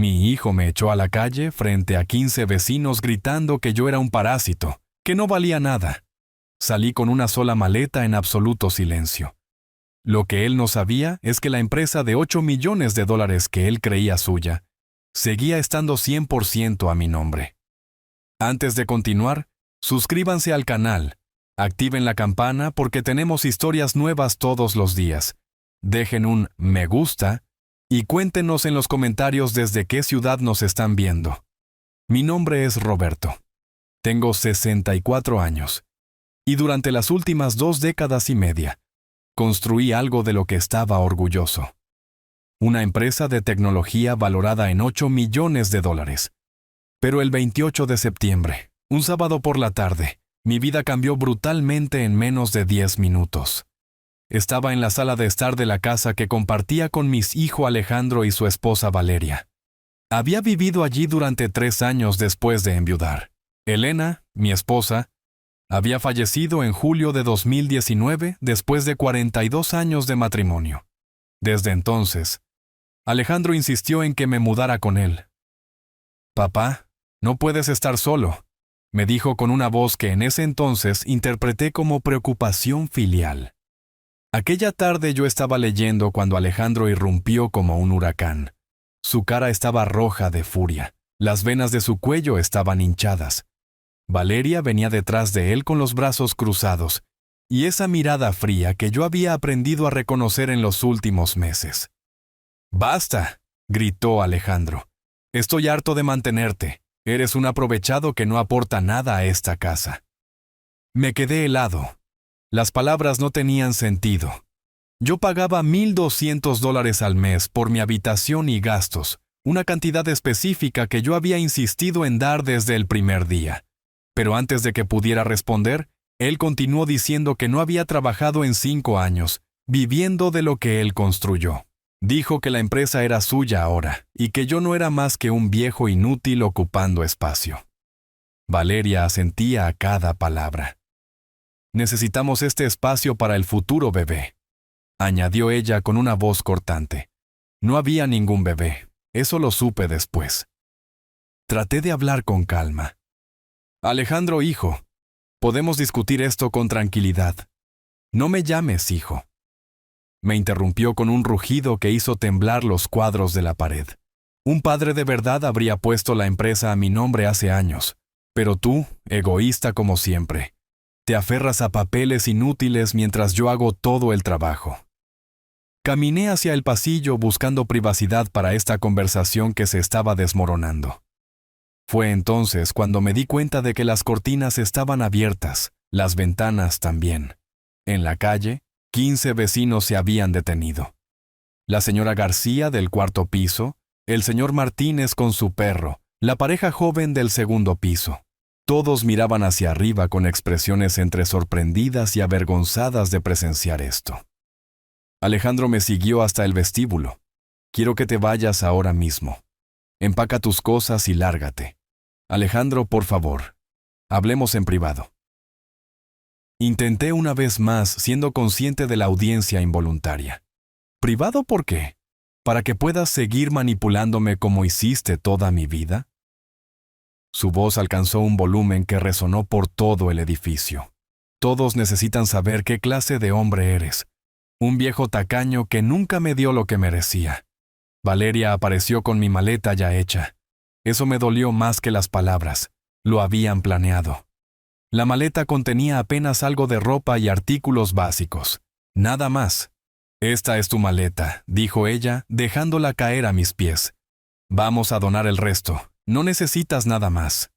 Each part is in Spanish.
Mi hijo me echó a la calle frente a 15 vecinos gritando que yo era un parásito, que no valía nada. Salí con una sola maleta en absoluto silencio. Lo que él no sabía es que la empresa de $8 millones que él creía suya, seguía estando 100% a mi nombre. Antes de continuar, suscríbanse al canal, activen la campana porque tenemos historias nuevas todos los días. Dejen un me gusta y cuéntenos en los comentarios desde qué ciudad nos están viendo. Mi nombre es Roberto. Tengo 64 años. Y durante las últimas 2 décadas y media, construí algo de lo que estaba orgulloso. Una empresa de tecnología valorada en $8 millones. Pero el 28 de septiembre, un sábado por la tarde, mi vida cambió brutalmente en menos de 10 minutos. Estaba en la sala de estar de la casa que compartía con mis hijos Alejandro y su esposa Valeria. Había vivido allí durante 3 años después de enviudar. Elena, mi esposa, había fallecido en julio de 2019 después de 42 años de matrimonio. Desde entonces, Alejandro insistió en que me mudara con él. «Papá, no puedes estar solo», me dijo con una voz que en ese entonces interpreté como preocupación filial. Aquella tarde yo estaba leyendo cuando Alejandro irrumpió como un huracán. Su cara estaba roja de furia, las venas de su cuello estaban hinchadas. Valeria venía detrás de él con los brazos cruzados, y esa mirada fría que yo había aprendido a reconocer en los últimos meses. «¡Basta!», gritó Alejandro. «Estoy harto de mantenerte. Eres un aprovechado que no aporta nada a esta casa». Me quedé helado. Las palabras no tenían sentido. Yo pagaba $1,200 al mes por mi habitación y gastos, una cantidad específica que yo había insistido en dar desde el primer día. Pero antes de que pudiera responder, él continuó diciendo que no había trabajado en 5 años, viviendo de lo que él construyó. Dijo que la empresa era suya ahora, y que yo no era más que un viejo inútil ocupando espacio. Valeria asentía a cada palabra. «Necesitamos este espacio para el futuro bebé», añadió ella con una voz cortante. No había ningún bebé, eso lo supe después. Traté de hablar con calma. «Alejandro, hijo, podemos discutir esto con tranquilidad. No me llames, hijo». Me interrumpió con un rugido que hizo temblar los cuadros de la pared. Un padre de verdad habría puesto la empresa a mi nombre hace años, pero tú, egoísta como siempre, te aferras a papeles inútiles mientras yo hago todo el trabajo. Caminé hacia el pasillo buscando privacidad para esta conversación que se estaba desmoronando. Fue entonces cuando me di cuenta de que las cortinas estaban abiertas, las ventanas también. En la calle, 15 vecinos se habían detenido. La señora García del 4º piso, el señor Martínez con su perro, la pareja joven del 2º piso. Todos miraban hacia arriba con expresiones entre sorprendidas y avergonzadas de presenciar esto. Alejandro me siguió hasta el vestíbulo. «Quiero que te vayas ahora mismo. Empaca tus cosas y lárgate. Alejandro, por favor, hablemos en privado». Intenté una vez más, siendo consciente de la audiencia involuntaria. ¿Privado por qué? ¿Para que puedas seguir manipulándome como hiciste toda mi vida? Su voz alcanzó un volumen que resonó por todo el edificio. Todos necesitan saber qué clase de hombre eres. Un viejo tacaño que nunca me dio lo que merecía. Valeria apareció con mi maleta ya hecha. Eso me dolió más que las palabras. Lo habían planeado. La maleta contenía apenas algo de ropa y artículos básicos. Nada más. «Esta es tu maleta», dijo ella, dejándola caer a mis pies. «Vamos a donar el resto. No necesitas nada más».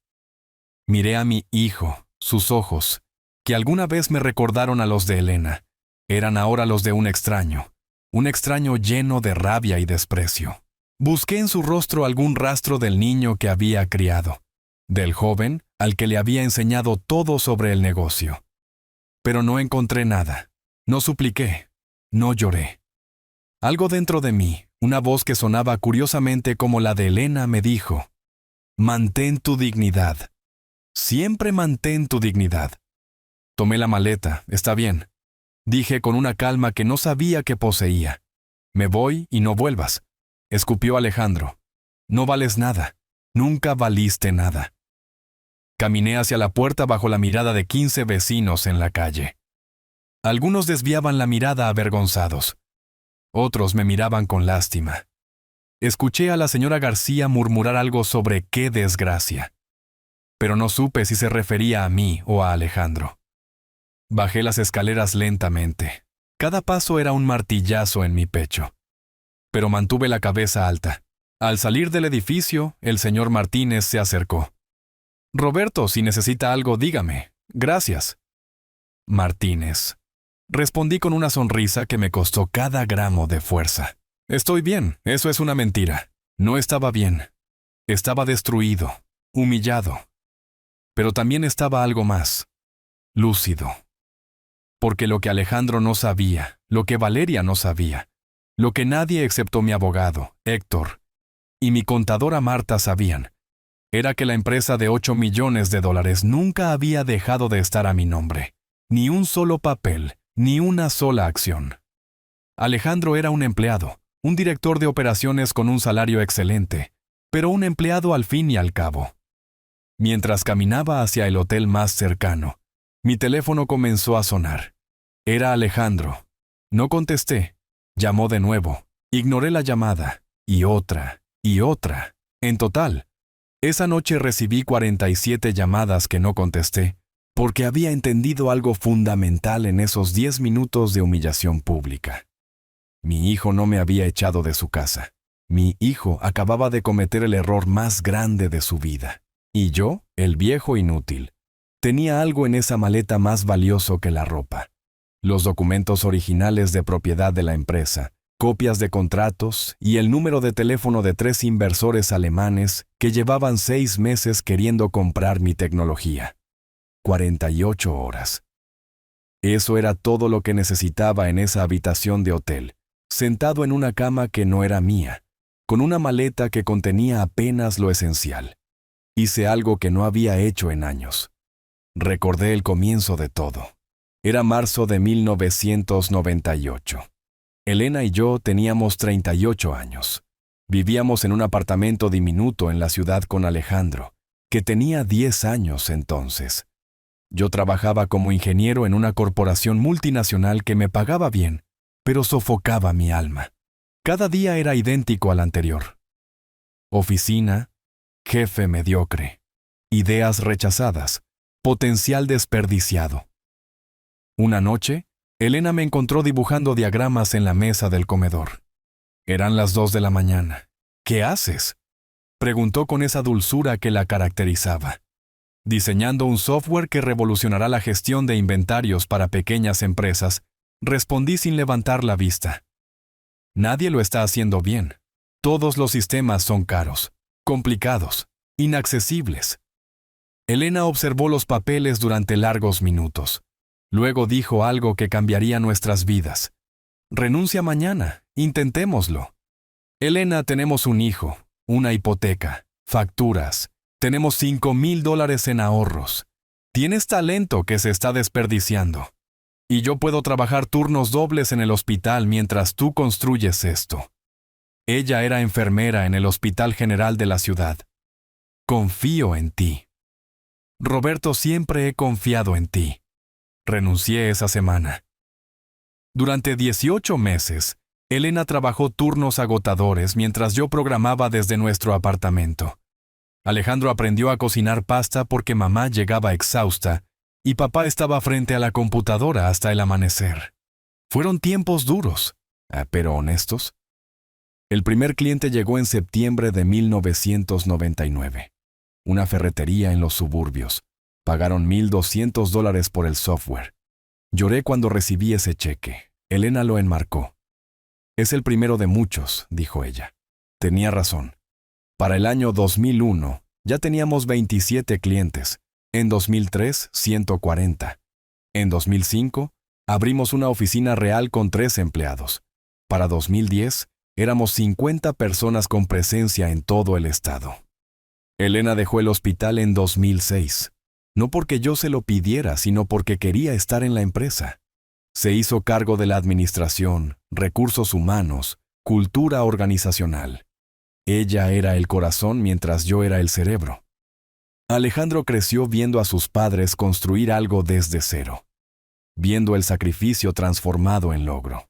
Miré a mi hijo, sus ojos, que alguna vez me recordaron a los de Elena. Eran ahora los de un extraño lleno de rabia y desprecio. Busqué en su rostro algún rastro del niño que había criado, del joven al que le había enseñado todo sobre el negocio. Pero no encontré nada. No supliqué, no lloré. Algo dentro de mí, una voz que sonaba curiosamente como la de Elena, me dijo: «Mantén tu dignidad. Siempre mantén tu dignidad». Tomé la maleta, está bien. Dije con una calma que no sabía que poseía. «Me voy y no vuelvas», escupió Alejandro. No vales nada. Nunca valiste nada. Caminé hacia la puerta bajo la mirada de 15 vecinos en la calle. Algunos desviaban la mirada avergonzados. Otros me miraban con lástima. Escuché a la señora García murmurar algo sobre qué desgracia. Pero no supe si se refería a mí o a Alejandro. Bajé las escaleras lentamente. Cada paso era un martillazo en mi pecho. Pero mantuve la cabeza alta. Al salir del edificio, el señor Martínez se acercó. «Roberto, si necesita algo, dígame. Gracias». Martínez. Respondí con una sonrisa que me costó cada gramo de fuerza. «Estoy bien, eso es una mentira. No estaba bien. Estaba destruido, humillado. Pero también estaba algo más. Lúcido. Porque lo que Alejandro no sabía, lo que Valeria no sabía, lo que nadie excepto mi abogado, Héctor, y mi contadora Marta sabían, era que la empresa de $8 millones nunca había dejado de estar a mi nombre. Ni un solo papel, ni una sola acción. Alejandro era un empleado, un director de operaciones con un salario excelente, pero un empleado al fin y al cabo. Mientras caminaba hacia el hotel más cercano, mi teléfono comenzó a sonar. Era Alejandro. No contesté. Llamó de nuevo. Ignoré la llamada. Y otra. Y otra. En total, esa noche recibí 47 llamadas que no contesté, porque había entendido algo fundamental en esos 10 minutos de humillación pública. Mi hijo no me había echado de su casa. Mi hijo acababa de cometer el error más grande de su vida. Y yo, el viejo inútil, tenía algo en esa maleta más valioso que la ropa. Los documentos originales de propiedad de la empresa, copias de contratos y el número de teléfono de 3 inversores alemanes que llevaban 6 meses queriendo comprar mi tecnología. 48 horas. Eso era todo lo que necesitaba en esa habitación de hotel, sentado en una cama que no era mía, con una maleta que contenía apenas lo esencial. Hice algo que no había hecho en años. Recordé el comienzo de todo. Era marzo de 1998. Elena y yo teníamos 38 años. Vivíamos en un apartamento diminuto en la ciudad con Alejandro, que tenía 10 años entonces. Yo trabajaba como ingeniero en una corporación multinacional que me pagaba bien, pero sofocaba mi alma. Cada día era idéntico al anterior. Oficina, jefe mediocre, ideas rechazadas, potencial desperdiciado. Una noche, Elena me encontró dibujando diagramas en la mesa del comedor. Eran las 2 de la mañana. «¿Qué haces?», preguntó con esa dulzura que la caracterizaba. «Diseñando un software que revolucionará la gestión de inventarios para pequeñas empresas», respondí sin levantar la vista. «Nadie lo está haciendo bien. Todos los sistemas son caros, complicados, inaccesibles». Elena observó los papeles durante largos minutos. Luego dijo algo que cambiaría nuestras vidas. «Renuncia mañana, intentémoslo». «Elena, tenemos un hijo, una hipoteca, facturas, tenemos $5,000 en ahorros. Tienes talento que se está desperdiciando. Y yo puedo trabajar turnos dobles en el hospital mientras tú construyes esto». Ella era enfermera en el Hospital General de la ciudad. «Confío en ti». «Roberto, siempre he confiado en ti». Renuncié esa semana. Durante 18 meses, Elena trabajó turnos agotadores mientras yo programaba desde nuestro apartamento. Alejandro aprendió a cocinar pasta porque mamá llegaba exhausta y papá estaba frente a la computadora hasta el amanecer. Fueron tiempos duros, pero honestos. El primer cliente llegó en septiembre de 1999. Una ferretería en los suburbios. Pagaron $1,200 por el software. Lloré cuando recibí ese cheque. Elena lo enmarcó. «Es el primero de muchos», dijo ella. Tenía razón. Para el año 2001, ya teníamos 27 clientes. En 2003, 140. En 2005, abrimos una oficina real con 3 empleados. Para 2010, éramos 50 personas con presencia en todo el estado. Elena dejó el hospital en 2006. No porque yo se lo pidiera, sino porque quería estar en la empresa. Se hizo cargo de la administración, recursos humanos, cultura organizacional. Ella era el corazón mientras yo era el cerebro. Alejandro creció viendo a sus padres construir algo desde cero, viendo el sacrificio transformado en logro.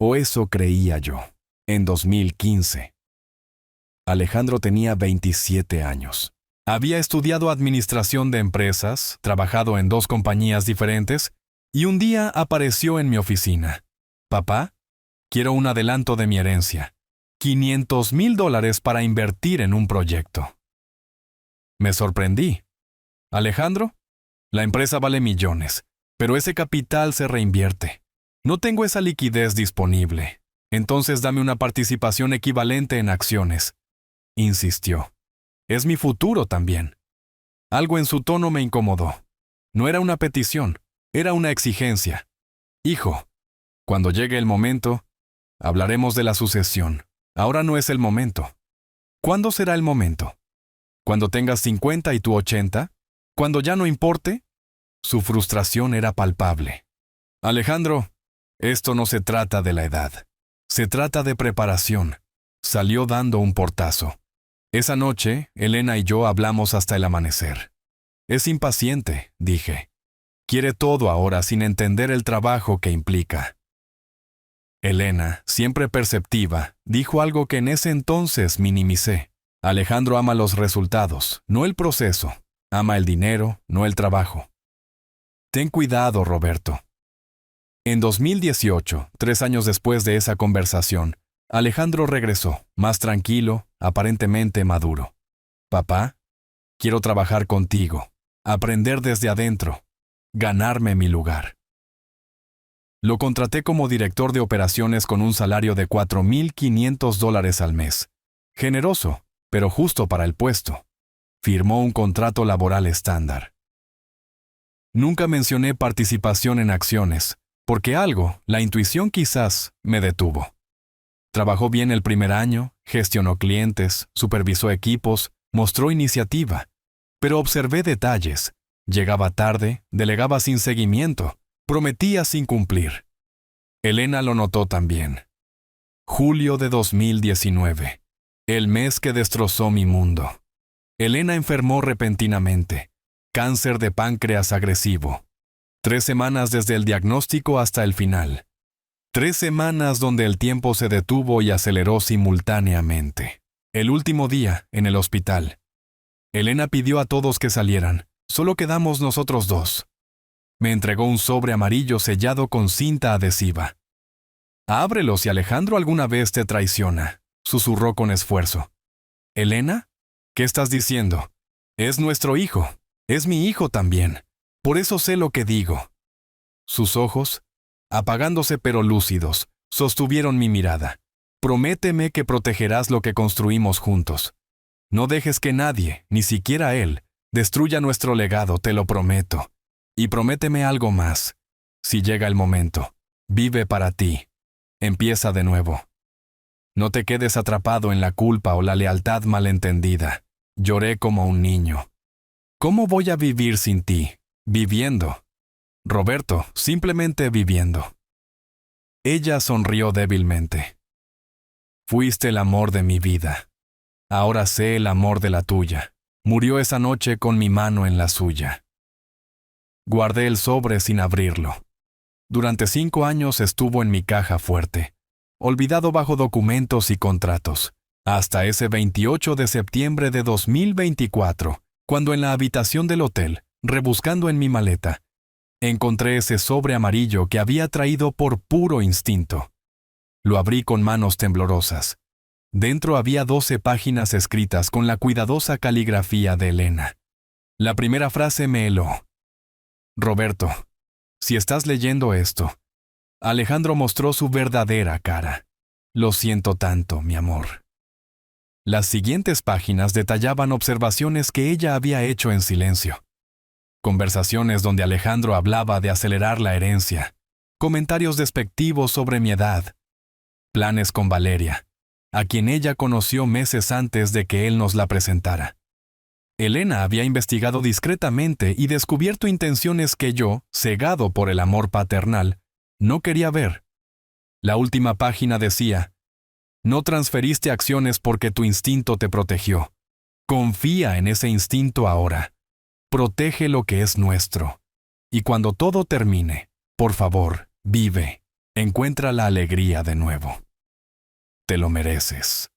O eso creía yo. En 2015. Alejandro tenía 27 años. Había estudiado administración de empresas, trabajado en 2 compañías diferentes, y un día apareció en mi oficina. Papá, quiero un adelanto de mi herencia. $500,000 para invertir en un proyecto. Me sorprendí. Alejandro, la empresa vale millones, pero ese capital se reinvierte. No tengo esa liquidez disponible. Entonces dame una participación equivalente en acciones. Insistió. Es mi futuro también. Algo en su tono me incomodó. No era una petición, era una exigencia. Hijo, cuando llegue el momento, hablaremos de la sucesión. Ahora no es el momento. ¿Cuándo será el momento? ¿Cuando tengas 50 y tú 80? ¿Cuando ya no importe? Su frustración era palpable. Alejandro, esto no se trata de la edad. Se trata de preparación. Salió dando un portazo. Esa noche, Elena y yo hablamos hasta el amanecer. Es impaciente, dije. Quiere todo ahora sin entender el trabajo que implica. Elena, siempre perceptiva, dijo algo que en ese entonces minimicé. Alejandro ama los resultados, no el proceso. Ama el dinero, no el trabajo. Ten cuidado, Roberto. En 2018, 3 años después de esa conversación, Alejandro regresó, más tranquilo, aparentemente maduro. Papá, quiero trabajar contigo, aprender desde adentro, ganarme mi lugar. Lo contraté como director de operaciones con un salario de $4,500 al mes. Generoso, pero justo para el puesto. Firmó un contrato laboral estándar. Nunca mencioné participación en acciones, porque algo, la intuición quizás, me detuvo. Trabajó bien el primer año, gestionó clientes, supervisó equipos, mostró iniciativa. Pero observé detalles. Llegaba tarde, delegaba sin seguimiento, prometía sin cumplir. Elena lo notó también. Julio de 2019. El mes que destrozó mi mundo. Elena enfermó repentinamente. Cáncer de páncreas agresivo. 3 semanas desde el diagnóstico hasta el final. 3 semanas donde el tiempo se detuvo y aceleró simultáneamente. El último día, en el hospital. Elena pidió a todos que salieran. Solo quedamos nosotros 2. Me entregó un sobre amarillo sellado con cinta adhesiva. Ábrelo si Alejandro alguna vez te traiciona, susurró con esfuerzo. ¿Elena? ¿Qué estás diciendo? Es nuestro hijo. Es mi hijo también. Por eso sé lo que digo. Sus ojos, apagándose pero lúcidos, sostuvieron mi mirada. Prométeme que protegerás lo que construimos juntos. No dejes que nadie, ni siquiera él, destruya nuestro legado, te lo prometo. Y prométeme algo más. Si llega el momento, vive para ti. Empieza de nuevo. No te quedes atrapado en la culpa o la lealtad malentendida. Lloré como un niño. ¿Cómo voy a vivir sin ti? Viviendo. Roberto, simplemente viviendo. Ella sonrió débilmente. Fuiste el amor de mi vida. Ahora sé el amor de la tuya. Murió esa noche con mi mano en la suya. Guardé el sobre sin abrirlo. Durante 5 años estuvo en mi caja fuerte, olvidado bajo documentos y contratos, hasta ese 28 de septiembre de 2024, cuando en la habitación del hotel, rebuscando en mi maleta, encontré ese sobre amarillo que había traído por puro instinto. Lo abrí con manos temblorosas. Dentro había 12 páginas escritas con la cuidadosa caligrafía de Elena. La primera frase me heló. Roberto, si estás leyendo esto, Alejandro mostró su verdadera cara. Lo siento tanto, mi amor. Las siguientes páginas detallaban observaciones que ella había hecho en silencio. Conversaciones donde Alejandro hablaba de acelerar la herencia, comentarios despectivos sobre mi edad, planes con Valeria, a quien ella conoció meses antes de que él nos la presentara. Elena había investigado discretamente y descubierto intenciones que yo, cegado por el amor paternal, no quería ver. La última página decía, No transferiste acciones porque tu instinto te protegió. Confía en ese instinto ahora. Protege lo que es nuestro. Y cuando todo termine, por favor, vive. Encuentra la alegría de nuevo. Te lo mereces.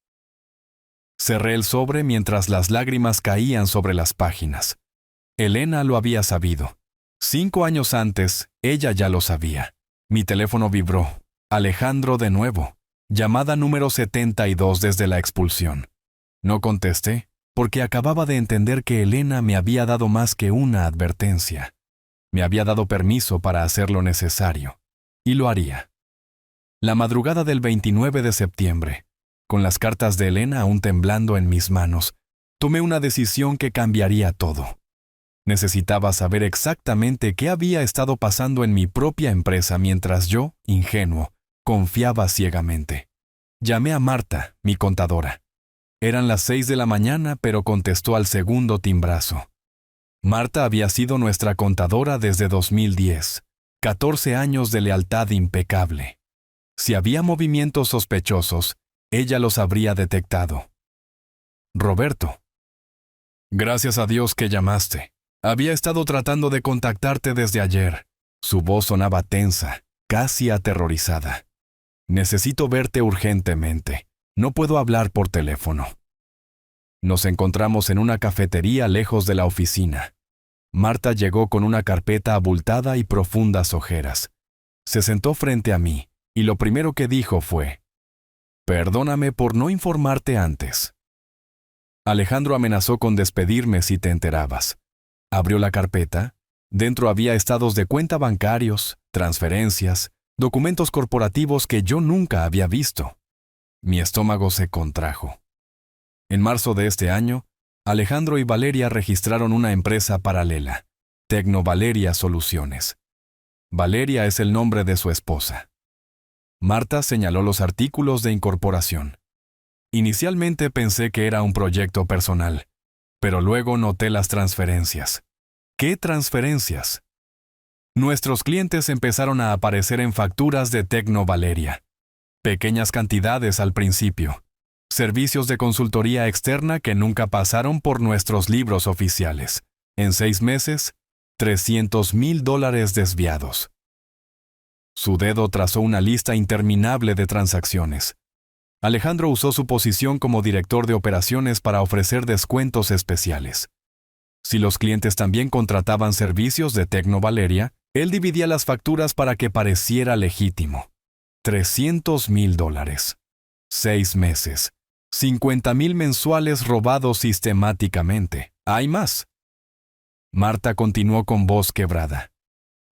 Cerré el sobre mientras las lágrimas caían sobre las páginas. Elena lo había sabido. 5 años antes, ella ya lo sabía. Mi teléfono vibró. Alejandro de nuevo. Llamada número 72 desde la expulsión. No contesté, porque acababa de entender que Elena me había dado más que una advertencia. Me había dado permiso para hacer lo necesario. Y lo haría. La madrugada del 29 de septiembre, con las cartas de Elena aún temblando en mis manos, tomé una decisión que cambiaría todo. Necesitaba saber exactamente qué había estado pasando en mi propia empresa mientras yo, ingenuo, confiaba ciegamente. Llamé a Marta, mi contadora. Eran las 6 de la mañana, pero contestó al segundo timbrazo. Marta había sido nuestra contadora desde 2010, 14 años de lealtad impecable. Si había movimientos sospechosos, ella los habría detectado. Roberto. Gracias a Dios que llamaste. Había estado tratando de contactarte desde ayer. Su voz sonaba tensa, casi aterrorizada. Necesito verte urgentemente. No puedo hablar por teléfono. Nos encontramos en una cafetería lejos de la oficina. Marta llegó con una carpeta abultada y profundas ojeras. Se sentó frente a mí, y lo primero que dijo fue: «Perdóname por no informarte antes». Alejandro amenazó con despedirme si te enterabas. Abrió la carpeta. Dentro había estados de cuenta bancarios, transferencias, documentos corporativos que yo nunca había visto. Mi estómago se contrajo. En marzo de este año, Alejandro y Valeria registraron una empresa paralela, Tecnovaleria Soluciones. Valeria es el nombre de su esposa. Marta señaló los artículos de incorporación. Inicialmente pensé que era un proyecto personal, pero luego noté las transferencias. ¿Qué transferencias? Nuestros clientes empezaron a aparecer en facturas de Tecnovaleria. Pequeñas cantidades al principio. Servicios de consultoría externa que nunca pasaron por nuestros libros oficiales. En 6 meses, $300,000 desviados. Su dedo trazó una lista interminable de transacciones. Alejandro usó su posición como director de operaciones para ofrecer descuentos especiales. Si los clientes también contrataban servicios de Tecnovaleria, él dividía las facturas para que pareciera legítimo. $300,000. 6 meses. 50,000 mensuales robados sistemáticamente. ¿Hay más? Marta continuó con voz quebrada.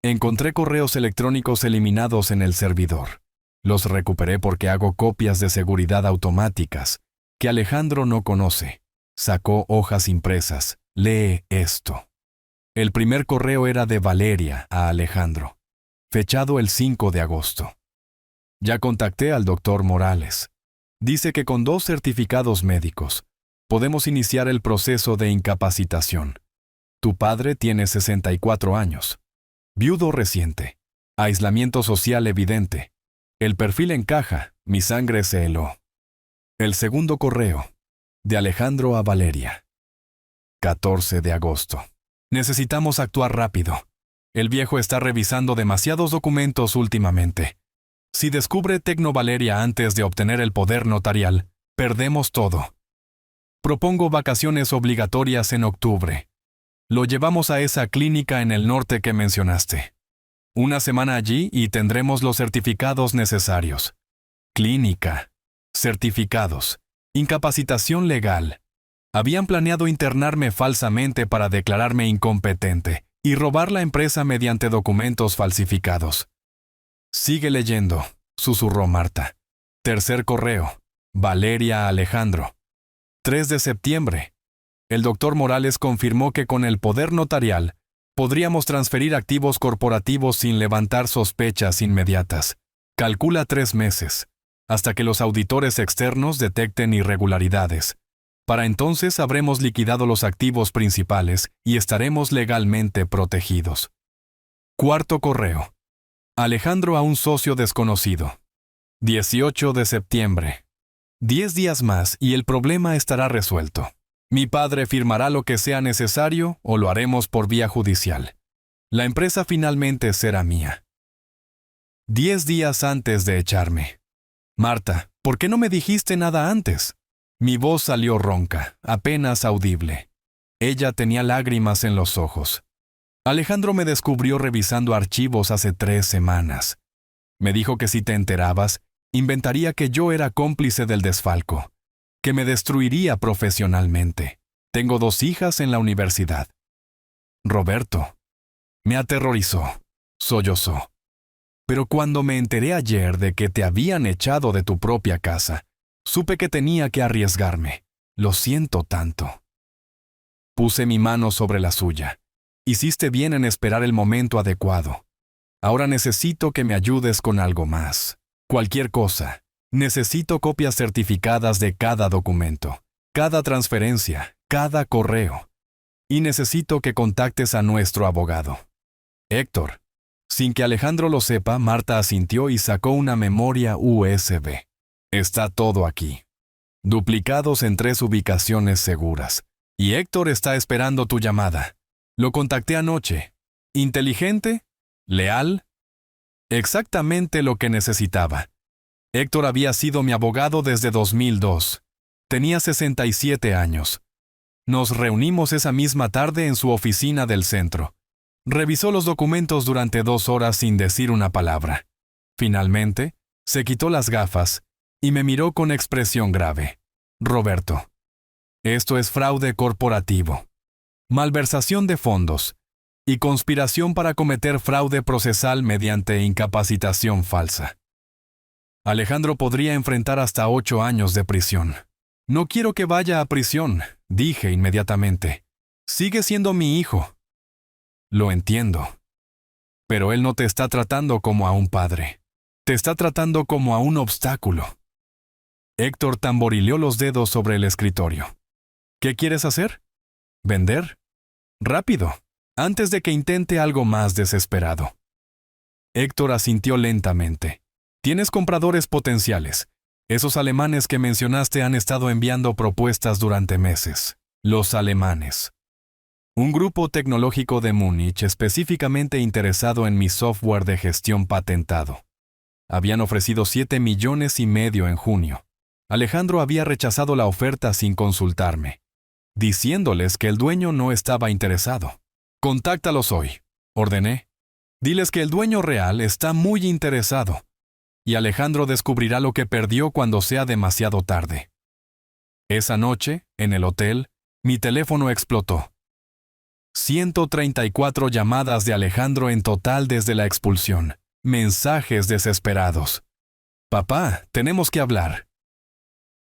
Encontré correos electrónicos eliminados en el servidor. Los recuperé porque hago copias de seguridad automáticas, que Alejandro no conoce. Sacó hojas impresas. Lee esto. El primer correo era de Valeria a Alejandro, fechado el 5 de agosto. Ya contacté al doctor Morales. Dice que con 2 certificados médicos podemos iniciar el proceso de incapacitación. Tu padre tiene 64 años. Viudo reciente. Aislamiento social evidente. El perfil encaja, mi sangre se heló. El segundo correo. De Alejandro a Valeria. 14 de agosto. Necesitamos actuar rápido. El viejo está revisando demasiados documentos últimamente. Si descubre Tecnovaleria antes de obtener el poder notarial, perdemos todo. Propongo vacaciones obligatorias en octubre. Lo llevamos a esa clínica en el norte que mencionaste. Una semana allí y tendremos los certificados necesarios. Clínica. Certificados. Incapacitación legal. Habían planeado internarme falsamente para declararme incompetente y robar la empresa mediante documentos falsificados. Sigue leyendo, susurró Marta. Tercer correo. Valeria a Alejandro. 3 de septiembre. El doctor Morales confirmó que con el poder notarial podríamos transferir activos corporativos sin levantar sospechas inmediatas. Calcula 3 meses, hasta que los auditores externos detecten irregularidades. Para entonces habremos liquidado los activos principales y estaremos legalmente protegidos. Cuarto correo. Alejandro a un socio desconocido. 18 de septiembre. 10 días más y el problema estará resuelto. Mi padre firmará lo que sea necesario o lo haremos por vía judicial. La empresa finalmente será mía. 10 días antes de echarme. Marta, ¿por qué no me dijiste nada antes? Mi voz salió ronca, apenas audible. Ella tenía lágrimas en los ojos. Alejandro me descubrió revisando archivos hace 3 semanas. Me dijo que si te enterabas, inventaría que yo era cómplice del desfalco, que me destruiría profesionalmente. Tengo 2 hijas en la universidad. Roberto. Me aterrorizó. Sollozó. Pero cuando me enteré ayer de que te habían echado de tu propia casa, supe que tenía que arriesgarme. Lo siento tanto. Puse mi mano sobre la suya. Hiciste bien en esperar el momento adecuado. Ahora necesito que me ayudes con algo más. Cualquier cosa. Necesito copias certificadas de cada documento, cada transferencia, cada correo. Y necesito que contactes a nuestro abogado. Héctor. Sin que Alejandro lo sepa, Marta asintió y sacó una memoria USB. Está todo aquí. Duplicados en 3 ubicaciones seguras. Y Héctor está esperando tu llamada. Lo contacté anoche. ¿Inteligente? ¿Leal? Exactamente lo que necesitaba. Héctor había sido mi abogado desde 2002. Tenía 67 años. Nos reunimos esa misma tarde en su oficina del centro. Revisó los documentos durante 2 horas sin decir una palabra. Finalmente, se quitó las gafas y me miró con expresión grave. Roberto, esto es fraude corporativo, malversación de fondos y conspiración para cometer fraude procesal mediante incapacitación falsa. Alejandro podría enfrentar hasta 8 años de prisión. No quiero que vaya a prisión, dije inmediatamente. Sigue siendo mi hijo. Lo entiendo. Pero él no te está tratando como a un padre. Te está tratando como a un obstáculo. Héctor tamborileó los dedos sobre el escritorio. ¿Qué quieres hacer? ¿Vender? Rápido, antes de que intente algo más desesperado. Héctor asintió lentamente. Tienes compradores potenciales. Esos alemanes que mencionaste han estado enviando propuestas durante meses. Los alemanes. Un grupo tecnológico de Múnich específicamente interesado en mi software de gestión patentado. Habían ofrecido 7,5 millones en junio. Alejandro había rechazado la oferta sin consultarme, diciéndoles que el dueño no estaba interesado. Contáctalos hoy, ordené. Diles que el dueño real está muy interesado, y Alejandro descubrirá lo que perdió cuando sea demasiado tarde. Esa noche, en el hotel, mi teléfono explotó. 134 llamadas de Alejandro en total desde la expulsión. Mensajes desesperados. Papá, tenemos que hablar.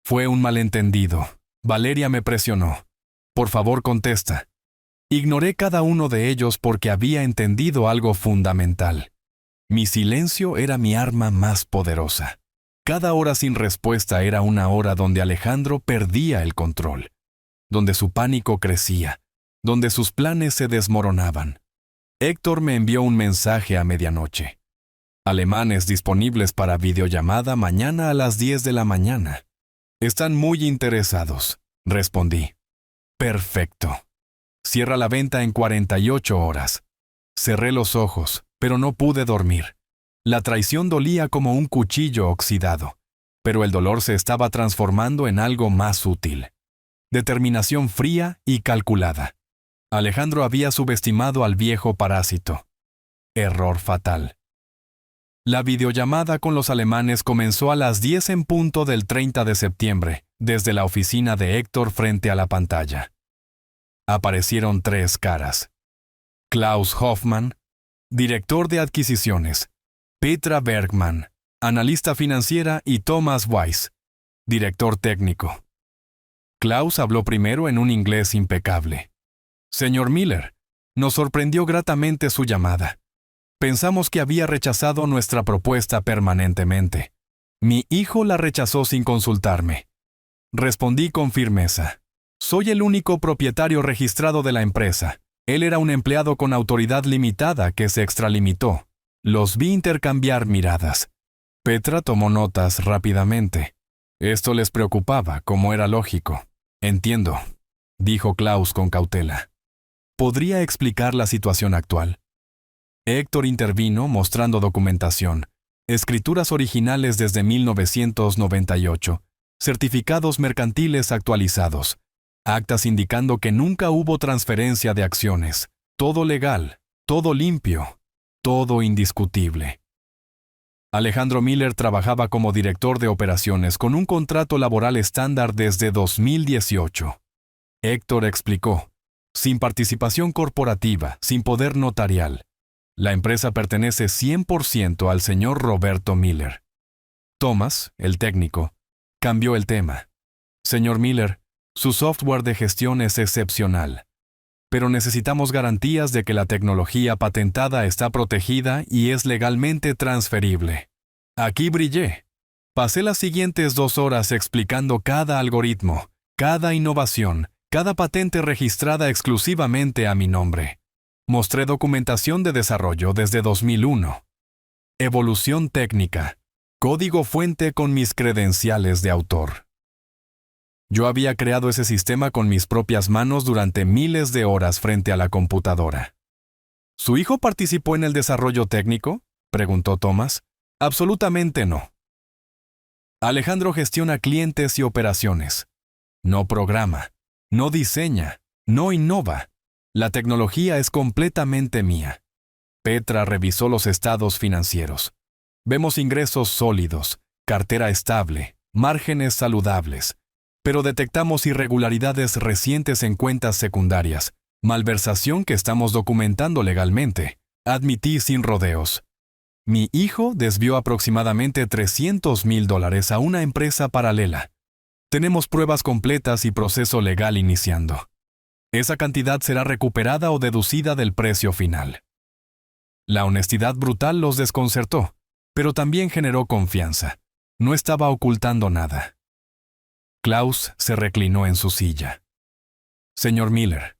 Fue un malentendido. Valeria me presionó. Por favor, contesta. Ignoré cada uno de ellos porque había entendido algo fundamental. Mi silencio era mi arma más poderosa. Cada hora sin respuesta era una hora donde Alejandro perdía el control, donde su pánico crecía, donde sus planes se desmoronaban. Héctor me envió un mensaje a medianoche. Alemanes disponibles para videollamada mañana a las 10 de la mañana. Están muy interesados, respondí. Perfecto. Cierra la venta en 48 horas. Cerré los ojos, pero no pude dormir. La traición dolía como un cuchillo oxidado, pero el dolor se estaba transformando en algo más útil. Determinación fría y calculada. Alejandro había subestimado al viejo parásito. Error fatal. La videollamada con los alemanes comenzó a las 10 en punto del 30 de septiembre, desde la oficina de Héctor frente a la pantalla. Aparecieron 3 caras. Klaus Hoffmann, director de adquisiciones, Petra Bergman, analista financiera, y Thomas Weiss, director técnico. Klaus habló primero en un inglés impecable. Señor Miller, nos sorprendió gratamente su llamada. Pensamos que había rechazado nuestra propuesta permanentemente. Mi hijo la rechazó sin consultarme. Respondí con firmeza. Soy el único propietario registrado de la empresa. Él era un empleado con autoridad limitada que se extralimitó. Los vi intercambiar miradas. Petra tomó notas rápidamente. Esto les preocupaba, como era lógico. Entiendo, dijo Klaus con cautela. ¿Podría explicar la situación actual? Héctor intervino mostrando documentación, escrituras originales desde 1998, certificados mercantiles actualizados, actas indicando que nunca hubo transferencia de acciones, todo legal, todo limpio, todo indiscutible. Alejandro Miller trabajaba como director de operaciones con un contrato laboral estándar desde 2018. Héctor explicó, sin participación corporativa, sin poder notarial. La empresa pertenece 100% al señor Roberto Miller. Thomas, el técnico, cambió el tema. Señor Miller, su software de gestión es excepcional, pero necesitamos garantías de que la tecnología patentada está protegida y es legalmente transferible. Aquí brillé. Pasé las siguientes 2 horas explicando cada algoritmo, cada innovación, cada patente registrada exclusivamente a mi nombre. Mostré documentación de desarrollo desde 2001. Evolución técnica. Código fuente con mis credenciales de autor. Yo había creado ese sistema con mis propias manos durante miles de horas frente a la computadora. ¿Su hijo participó en el desarrollo técnico?, preguntó Thomas. Absolutamente no. Alejandro gestiona clientes y operaciones. No programa, no diseña, no innova. La tecnología es completamente mía. Petra revisó los estados financieros. Vemos ingresos sólidos, cartera estable, márgenes saludables, pero detectamos irregularidades recientes en cuentas secundarias, malversación que estamos documentando legalmente. Admití sin rodeos. Mi hijo desvió aproximadamente $300,000 a una empresa paralela. Tenemos pruebas completas y proceso legal iniciando. Esa cantidad será recuperada o deducida del precio final. La honestidad brutal los desconcertó, pero también generó confianza. No estaba ocultando nada. Klaus se reclinó en su silla. Señor Miller,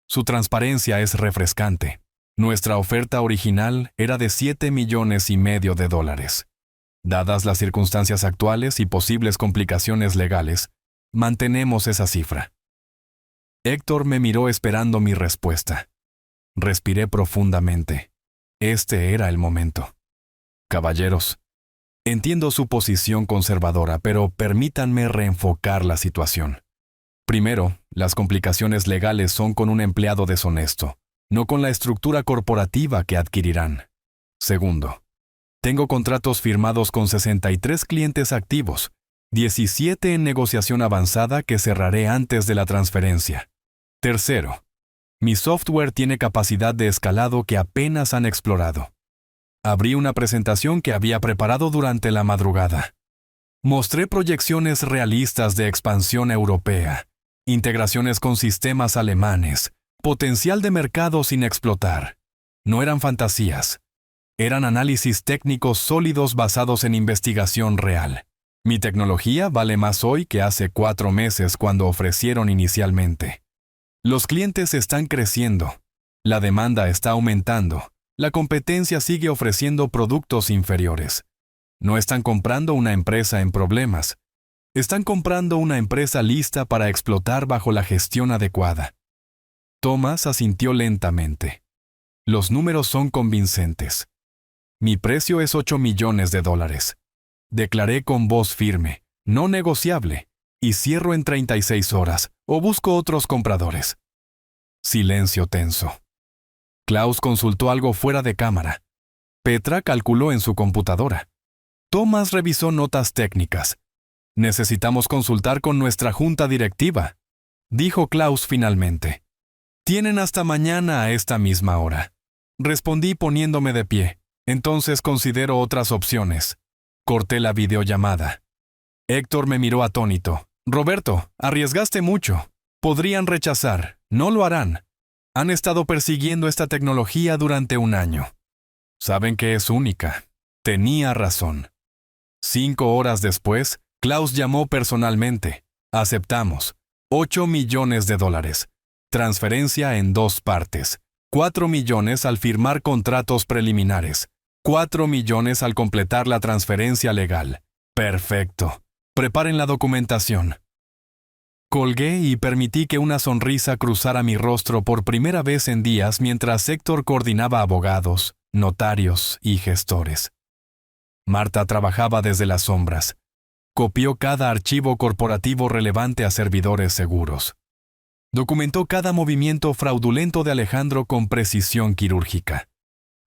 su transparencia es refrescante. Nuestra oferta original era de $7,5 millones. Dadas las circunstancias actuales y posibles complicaciones legales, mantenemos esa cifra. Héctor me miró esperando mi respuesta. Respiré profundamente. Este era el momento. Caballeros, entiendo su posición conservadora, pero permítanme reenfocar la situación. Primero, las complicaciones legales son con un empleado deshonesto, no con la estructura corporativa que adquirirán. Segundo, tengo contratos firmados con 63 clientes activos, 17 en negociación avanzada que cerraré antes de la transferencia. Tercero, mi software tiene capacidad de escalado que apenas han explorado. Abrí una presentación que había preparado durante la madrugada. Mostré proyecciones realistas de expansión europea, integraciones con sistemas alemanes, potencial de mercado sin explotar. No eran fantasías. Eran análisis técnicos sólidos basados en investigación real. Mi tecnología vale más hoy que hace 4 meses cuando ofrecieron inicialmente. Los clientes están creciendo. La demanda está aumentando. La competencia sigue ofreciendo productos inferiores. No están comprando una empresa en problemas. Están comprando una empresa lista para explotar bajo la gestión adecuada. Thomas asintió lentamente. Los números son convincentes. Mi precio es $8 millones. Declaré con voz firme, no negociable, y cierro en 36 horas, o busco otros compradores. Silencio tenso. Klaus consultó algo fuera de cámara. Petra calculó en su computadora. Thomas revisó notas técnicas. Necesitamos consultar con nuestra junta directiva, dijo Klaus finalmente. Tienen hasta mañana a esta misma hora. Respondí poniéndome de pie. Entonces considero otras opciones. Corté la videollamada. Héctor me miró atónito. Roberto, arriesgaste mucho. Podrían rechazar. No lo harán. Han estado persiguiendo esta tecnología durante 1 año. Saben que es única. Tenía razón. 5 horas después, Klaus llamó personalmente. Aceptamos. $8 millones. Transferencia en 2 partes. 4 millones al firmar contratos preliminares. 4 millones al completar la transferencia legal. Perfecto. Preparen la documentación. Colgué y permití que una sonrisa cruzara mi rostro por primera vez en días mientras Héctor coordinaba abogados, notarios y gestores. Marta trabajaba desde las sombras. Copió cada archivo corporativo relevante a servidores seguros. Documentó cada movimiento fraudulento de Alejandro con precisión quirúrgica.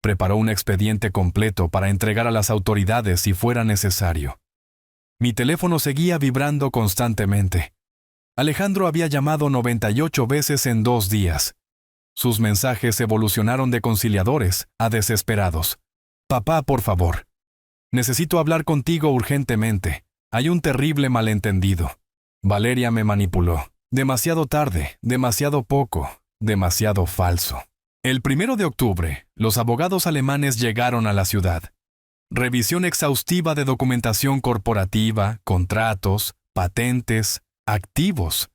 Preparó un expediente completo para entregar a las autoridades si fuera necesario. Mi teléfono seguía vibrando constantemente. Alejandro había llamado 98 veces en 2 días. Sus mensajes evolucionaron de conciliadores a desesperados. «Papá, por favor. Necesito hablar contigo urgentemente. Hay un terrible malentendido. Valeria me manipuló. Demasiado tarde, demasiado poco, demasiado falso». El 1 de octubre, los abogados alemanes llegaron a la ciudad. Revisión exhaustiva de documentación corporativa, contratos, patentes, activos.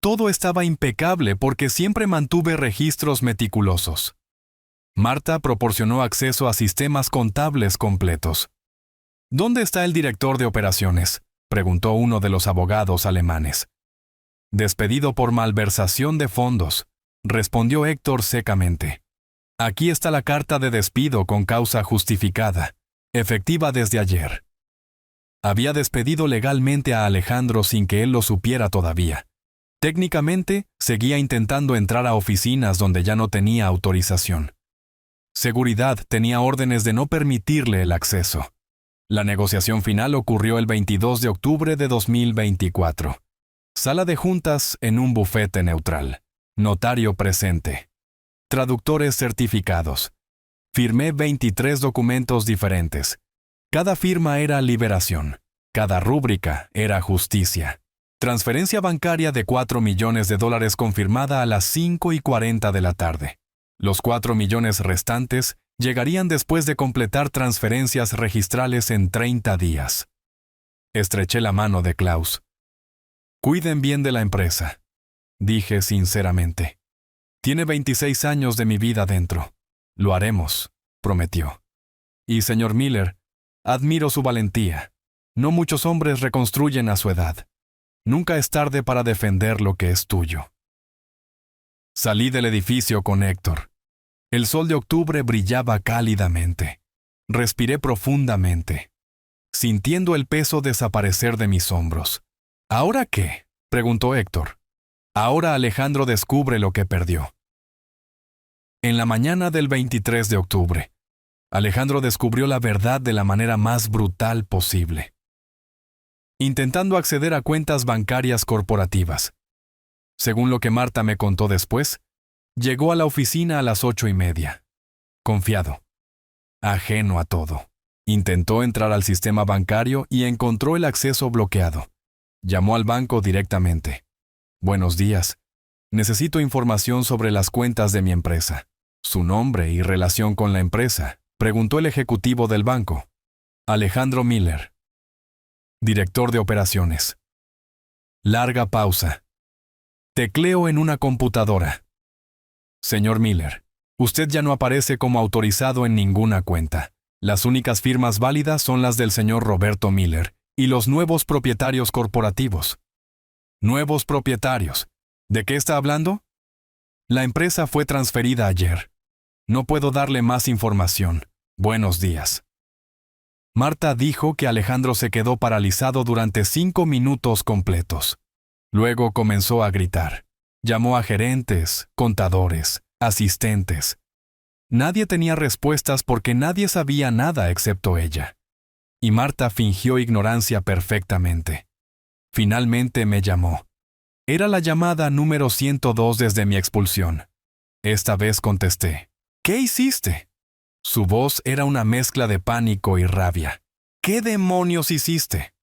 Todo estaba impecable porque siempre mantuve registros meticulosos. Marta proporcionó acceso a sistemas contables completos. «¿Dónde está el director de operaciones?», preguntó uno de los abogados alemanes. «Despedido por malversación de fondos», respondió Héctor secamente. «Aquí está la carta de despido con causa justificada, efectiva desde ayer». Había despedido legalmente a Alejandro sin que él lo supiera todavía. Técnicamente, seguía intentando entrar a oficinas donde ya no tenía autorización. Seguridad tenía órdenes de no permitirle el acceso. La negociación final ocurrió el 22 de octubre de 2024. Sala de juntas en un bufete neutral. Notario presente. Traductores certificados. Firmé 23 documentos diferentes. Cada firma era liberación. Cada rúbrica era justicia. Transferencia bancaria de $4 millones confirmada a las 5:40 de la tarde. Los 4 millones restantes llegarían después de completar transferencias registrales en 30 días. Estreché la mano de Klaus. «Cuiden bien de la empresa», dije sinceramente. «Tiene 26 años de mi vida dentro. Lo haremos», prometió. «Y, señor Miller, admiro su valentía. No muchos hombres reconstruyen a su edad. Nunca es tarde para defender lo que es tuyo». Salí del edificio con Héctor. El sol de octubre brillaba cálidamente. Respiré profundamente, sintiendo el peso desaparecer de mis hombros. «¿Ahora qué?», preguntó Héctor. «Ahora Alejandro descubre lo que perdió». En la mañana del 23 de octubre, Alejandro descubrió la verdad de la manera más brutal posible. Intentando acceder a cuentas bancarias corporativas. Según lo que Marta me contó después, llegó a la oficina a las 8:30. Confiado. Ajeno a todo. Intentó entrar al sistema bancario y encontró el acceso bloqueado. Llamó al banco directamente. «Buenos días. Necesito información sobre las cuentas de mi empresa. Su nombre y relación con la empresa», preguntó el ejecutivo del banco. «Alejandro Miller, director de operaciones». Larga pausa. Tecleo en una computadora. «Señor Miller, usted ya no aparece como autorizado en ninguna cuenta. Las únicas firmas válidas son las del señor Roberto Miller y los nuevos propietarios corporativos». «¿Nuevos propietarios? ¿De qué está hablando?» «La empresa fue transferida ayer. No puedo darle más información. Buenos días». Marta dijo que Alejandro se quedó paralizado durante 5 minutos completos. Luego comenzó a gritar. Llamó a gerentes, contadores, asistentes. Nadie tenía respuestas porque nadie sabía nada excepto ella. Y Marta fingió ignorancia perfectamente. Finalmente me llamó. Era la llamada número 102 desde mi expulsión. Esta vez contesté. «¿Qué hiciste?». Su voz era una mezcla de pánico y rabia. «¿Qué demonios hiciste?».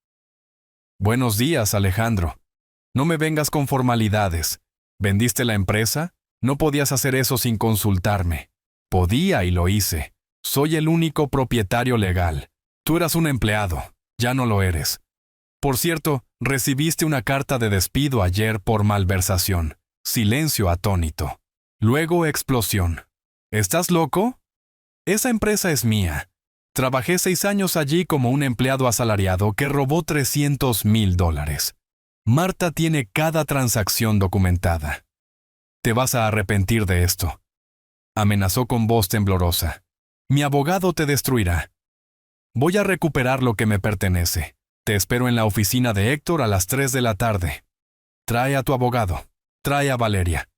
«Buenos días, Alejandro. No me vengas con formalidades. ¿Vendiste la empresa? No podías hacer eso sin consultarme». «Podía y lo hice. Soy el único propietario legal. Tú eras un empleado. Ya no lo eres. Por cierto, recibiste una carta de despido ayer por malversación». Silencio atónito. Luego explosión. «¿Estás loco? Esa empresa es mía. Trabajé 6 años allí como un empleado asalariado que robó $300,000. Marta tiene cada transacción documentada. Te vas a arrepentir de esto. Amenazó con voz temblorosa. Mi abogado te destruirá. Voy a recuperar lo que me pertenece. Te espero en la oficina de Héctor a las 3 de la tarde. Trae a tu abogado. Trae a Valeria.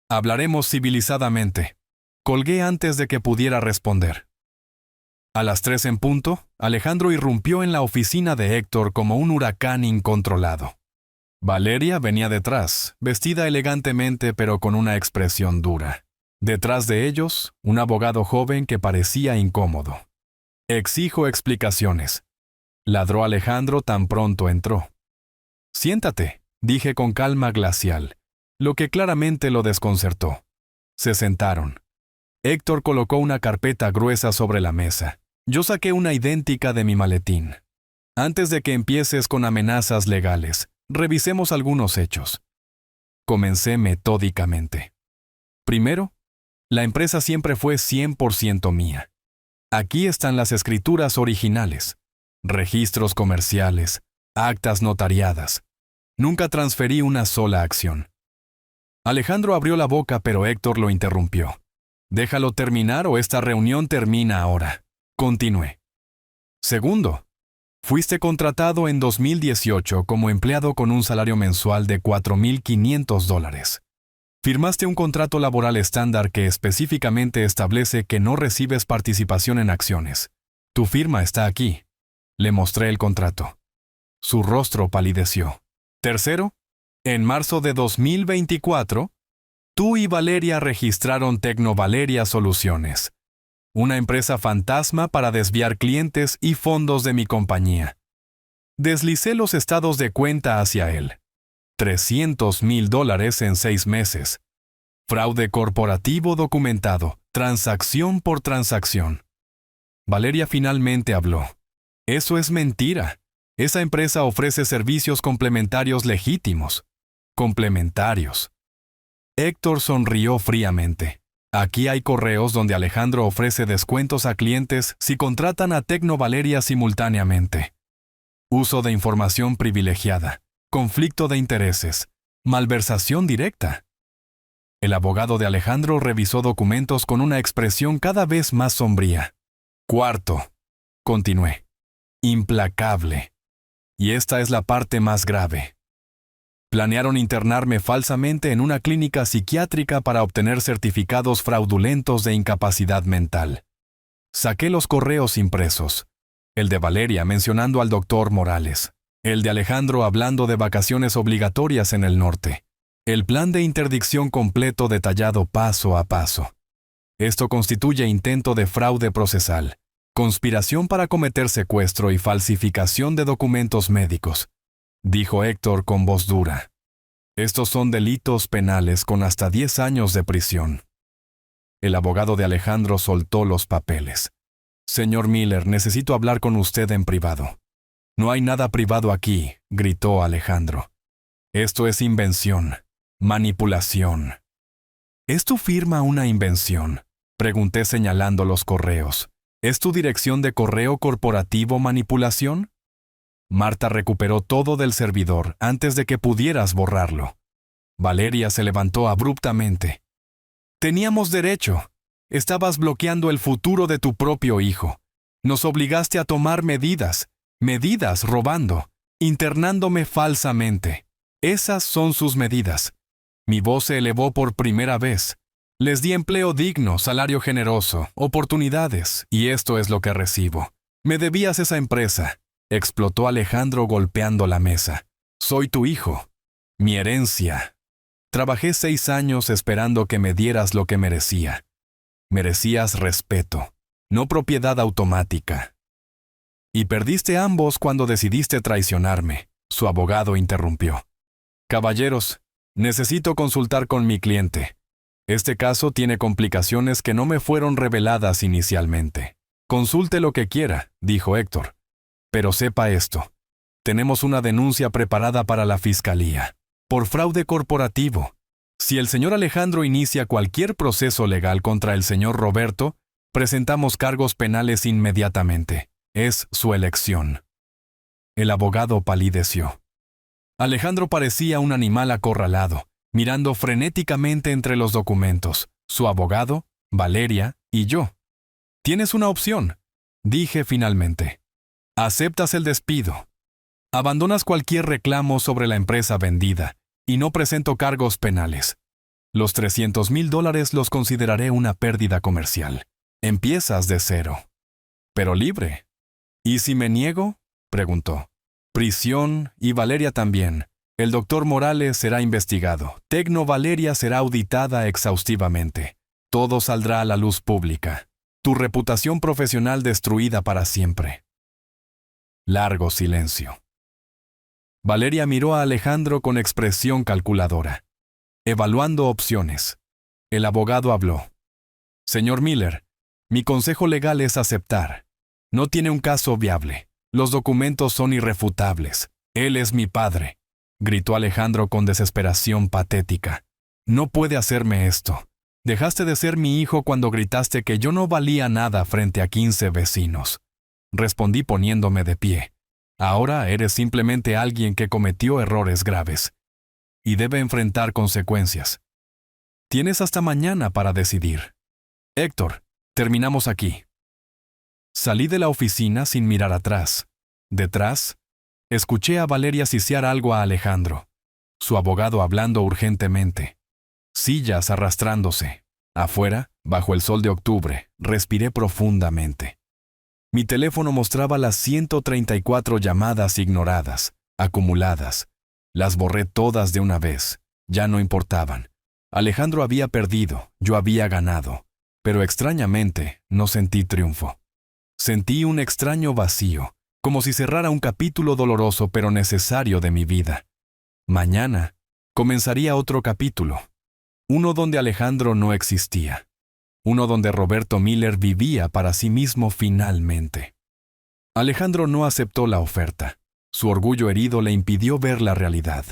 Hablaremos civilizadamente. Colgué antes de que pudiera responder. A las 3 en punto, Alejandro irrumpió en la oficina de Héctor como un huracán incontrolado. Valeria venía detrás, vestida elegantemente pero con una expresión dura. Detrás de ellos, un abogado joven que parecía incómodo. Exijo explicaciones. Ladró Alejandro tan pronto entró. Siéntate, dije con calma glacial, lo que claramente lo desconcertó. Se sentaron. Héctor colocó una carpeta gruesa sobre la mesa. Yo saqué una idéntica de mi maletín. Antes de que empieces con amenazas legales, revisemos algunos hechos. Comencé metódicamente. Primero, la empresa siempre fue 100% mía. Aquí están las escrituras originales, registros comerciales, actas notariadas. Nunca transferí una sola acción. Alejandro abrió la boca, pero Héctor lo interrumpió. Déjalo terminar o esta reunión termina ahora. Continué. Segundo, fuiste contratado en 2018 como empleado con un salario mensual de $4,500. Firmaste un contrato laboral estándar que específicamente establece que no recibes participación en acciones. Tu firma está aquí. Le mostré el contrato. Su rostro palideció. Tercero, en marzo de 2024, tú y Valeria registraron Tecnovaleria Soluciones, una empresa fantasma para desviar clientes y fondos de mi compañía. Deslicé los estados de cuenta hacia él. $300,000 en 6 meses. Fraude corporativo documentado, transacción por transacción. Valeria finalmente habló. Eso es mentira. Esa empresa ofrece servicios complementarios legítimos. Complementarios. Héctor sonrió fríamente. Aquí hay correos donde Alejandro ofrece descuentos a clientes si contratan a Tecnovaleria simultáneamente. Uso de información privilegiada, conflicto de intereses, malversación directa. El abogado de Alejandro revisó documentos con una expresión cada vez más sombría. Cuarto, continué, implacable. Y esta es la parte más grave. Planearon internarme falsamente en una clínica psiquiátrica para obtener certificados fraudulentos de incapacidad mental. Saqué los correos impresos. El de Valeria mencionando al doctor Morales. El de Alejandro hablando de vacaciones obligatorias en el norte. El plan de interdicción completo detallado paso a paso. Esto constituye intento de fraude procesal, conspiración para cometer secuestro y falsificación de documentos médicos, dijo Héctor con voz dura. Estos son delitos penales con hasta 10 años de prisión. El abogado de Alejandro soltó los papeles. Señor Miller, necesito hablar con usted en privado. No hay nada privado aquí, gritó Alejandro. Esto es invención, manipulación. ¿Es tu firma una invención? Pregunté señalando los correos. ¿Es tu dirección de correo corporativo manipulación? Marta recuperó todo del servidor antes de que pudieras borrarlo. Valeria se levantó abruptamente. Teníamos derecho. Estabas bloqueando el futuro de tu propio hijo. Nos obligaste a tomar medidas robando, internándome falsamente. Esas son sus medidas. Mi voz se elevó por primera vez. Les di empleo digno, salario generoso, oportunidades, y esto es lo que recibo. Me debías esa empresa. Explotó Alejandro golpeando la mesa. Soy tu hijo. Mi herencia. Trabajé 6 años esperando que me dieras lo que merecía. Merecías respeto, no propiedad automática. Y perdiste ambos cuando decidiste traicionarme, su abogado interrumpió. Caballeros, necesito consultar con mi cliente. Este caso tiene complicaciones que no me fueron reveladas inicialmente. Consulte lo que quiera, dijo Héctor. Pero sepa esto. Tenemos una denuncia preparada para la fiscalía. Por fraude corporativo. Si el señor Alejandro inicia cualquier proceso legal contra el señor Roberto, Presentamos cargos penales inmediatamente. Es su elección. El abogado palideció. Alejandro parecía un animal acorralado, mirando frenéticamente entre los documentos, su abogado, Valeria y yo. Tienes una opción, dije finalmente. Aceptas el despido. Abandonas cualquier reclamo sobre la empresa vendida y no presento cargos penales. Los $300,000 los consideraré una pérdida comercial. Empiezas de cero. Pero libre. ¿Y si me niego? Preguntó. Prisión y Valeria también. El doctor Morales será investigado. Tecno Valeria será auditada exhaustivamente. Todo saldrá a la luz pública. Tu reputación profesional destruida para siempre. Largo silencio. Valeria miró a Alejandro con expresión calculadora, evaluando opciones. El abogado habló. Señor Miller, mi consejo legal es aceptar. No tiene un caso viable. Los documentos son irrefutables. Él es mi padre, gritó Alejandro con desesperación patética. No puede hacerme esto. Dejaste de ser mi hijo cuando gritaste que yo no valía nada frente a 15 vecinos. Respondí poniéndome de pie. Ahora eres simplemente alguien que cometió errores graves y debe enfrentar consecuencias. Tienes hasta mañana para decidir. Héctor, terminamos aquí. Salí de la oficina sin mirar atrás. Detrás, escuché a Valeria sisear algo a Alejandro, su abogado hablando urgentemente. Sillas arrastrándose. Afuera, bajo el sol de octubre, respiré profundamente. Mi teléfono mostraba las 134 llamadas ignoradas, acumuladas. Las borré todas de una vez. Ya no importaban. Alejandro había perdido, yo había ganado. Pero extrañamente, no sentí triunfo. Sentí un extraño vacío, como si cerrara un capítulo doloroso pero necesario de mi vida. Mañana, comenzaría otro capítulo. Uno donde Alejandro no existía. Uno donde Roberto Miller vivía para sí mismo finalmente. Alejandro no aceptó la oferta. Su orgullo herido le impidió ver la realidad.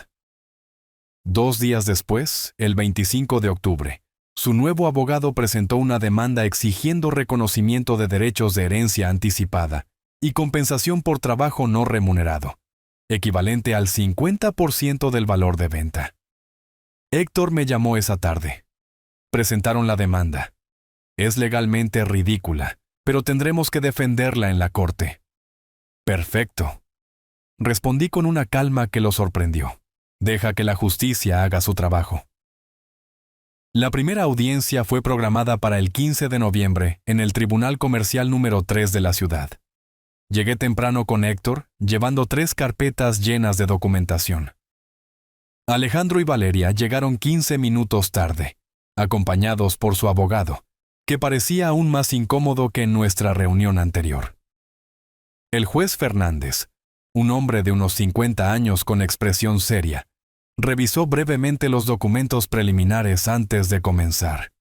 2 días después, el 25 de octubre, su nuevo abogado presentó una demanda exigiendo reconocimiento de derechos de herencia anticipada y compensación por trabajo no remunerado, equivalente al 50% del valor de venta. Héctor me llamó esa tarde. Presentaron la demanda. Es legalmente ridícula, pero tendremos que defenderla en la corte. Perfecto. Respondí con una calma que lo sorprendió. Deja que la justicia haga su trabajo. La primera audiencia fue programada para el 15 de noviembre en el Tribunal Comercial número 3 de la ciudad. Llegué temprano con Héctor, llevando 3 carpetas llenas de documentación. Alejandro y Valeria llegaron 15 minutos tarde, acompañados por su abogado, que parecía aún más incómodo que en nuestra reunión anterior. El juez Fernández, un hombre de unos 50 años con expresión seria, revisó brevemente los documentos preliminares antes de comenzar.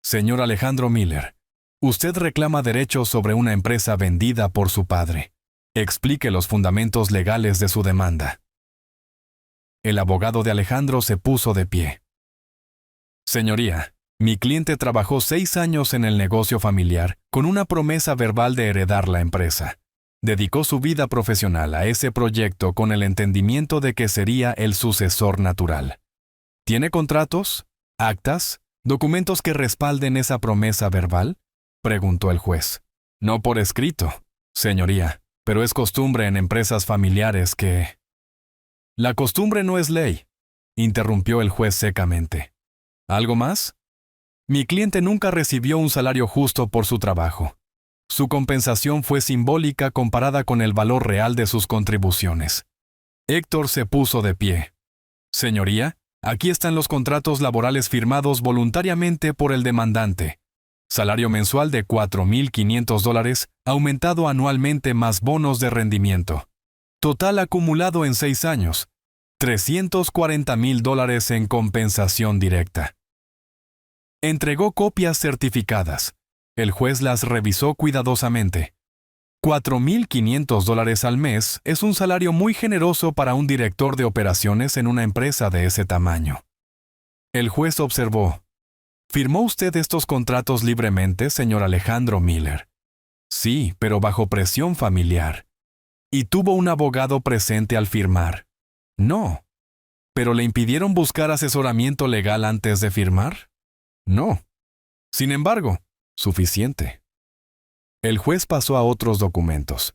Señor Alejandro Miller, usted reclama derechos sobre una empresa vendida por su padre. Explique los fundamentos legales de su demanda. El abogado de Alejandro se puso de pie. Señoría, mi cliente trabajó 6 años en el negocio familiar con una promesa verbal de heredar la empresa. Dedicó su vida profesional a ese proyecto con el entendimiento de que sería el sucesor natural. ¿Tiene contratos, actas, documentos que respalden esa promesa verbal?, preguntó el juez. No por escrito, señoría, pero es costumbre en empresas familiares que... La costumbre no es ley, interrumpió el juez secamente. ¿Algo más? Mi cliente nunca recibió un salario justo por su trabajo. Su compensación fue simbólica comparada con el valor real de sus contribuciones. Héctor se puso de pie. Señoría, aquí están los contratos laborales firmados voluntariamente por el demandante. Salario mensual de $4,500, aumentado anualmente más bonos de rendimiento. Total acumulado en 6 años, $340,000 en compensación directa. Entregó copias certificadas. El juez las revisó cuidadosamente. $4,500 al mes es un salario muy generoso para un director de operaciones en una empresa de ese tamaño. El juez observó. ¿Firmó usted estos contratos libremente, señor Alejandro Miller? Sí, pero bajo presión familiar. ¿Y tuvo un abogado presente al firmar? No. ¿Pero le impidieron buscar asesoramiento legal antes de firmar? No. Sin embargo, suficiente. El juez pasó a otros documentos.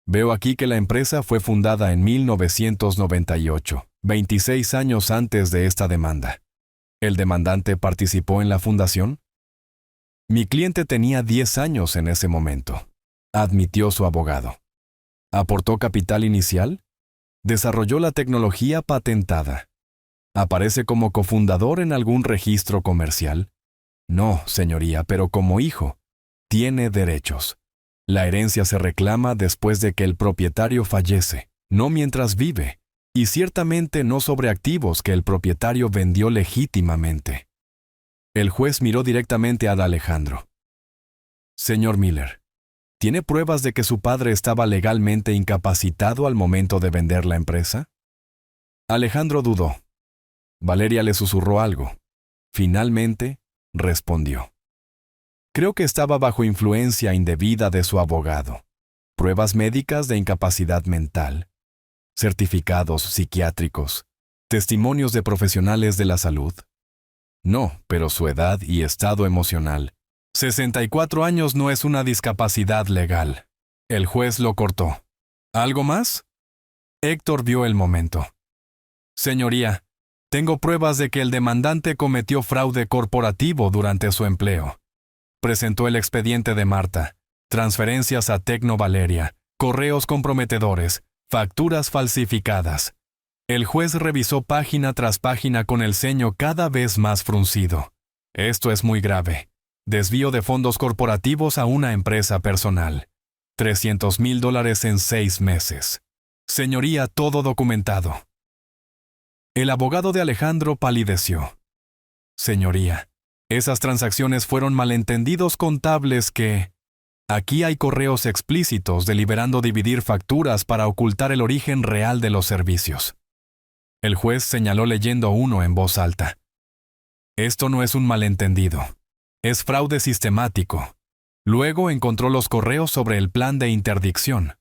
Veo aquí que la empresa fue fundada en 1998, 26 años antes de esta demanda. ¿El demandante participó en la fundación? Mi cliente tenía 10 años en ese momento, admitió su abogado. ¿Aportó capital inicial? ¿Desarrolló la tecnología patentada? ¿Aparece como cofundador en algún registro comercial? No, señoría, pero como hijo, tiene derechos. La herencia se reclama después de que el propietario fallece, no mientras vive, y ciertamente no sobre activos que el propietario vendió legítimamente. El juez miró directamente a Alejandro. Señor Miller, ¿tiene pruebas de que su padre estaba legalmente incapacitado al momento de vender la empresa? Alejandro dudó. Valeria le susurró algo. Finalmente, respondió. Creo que estaba bajo influencia indebida de su abogado. Pruebas médicas de incapacidad mental, certificados psiquiátricos, testimonios de profesionales de la salud. No, pero su edad y estado emocional. 64 años no es una discapacidad legal. El juez lo cortó. ¿Algo más? Héctor vio el momento. Señoría, tengo pruebas de que el demandante cometió fraude corporativo durante su empleo. Presentó el expediente de Marta, transferencias a Tecno Valeria, correos comprometedores, facturas falsificadas. El juez revisó página tras página con el ceño cada vez más fruncido. Esto es muy grave. Desvío de fondos corporativos a una empresa personal. $300,000 en 6 meses. Señoría, todo documentado. El abogado de Alejandro palideció. Señoría, esas transacciones fueron malentendidos contables que... Aquí hay correos explícitos deliberando dividir facturas para ocultar el origen real de los servicios. El juez señaló leyendo uno en voz alta. Esto no es un malentendido. Es fraude sistemático. Luego encontró los correos sobre el plan de interdicción.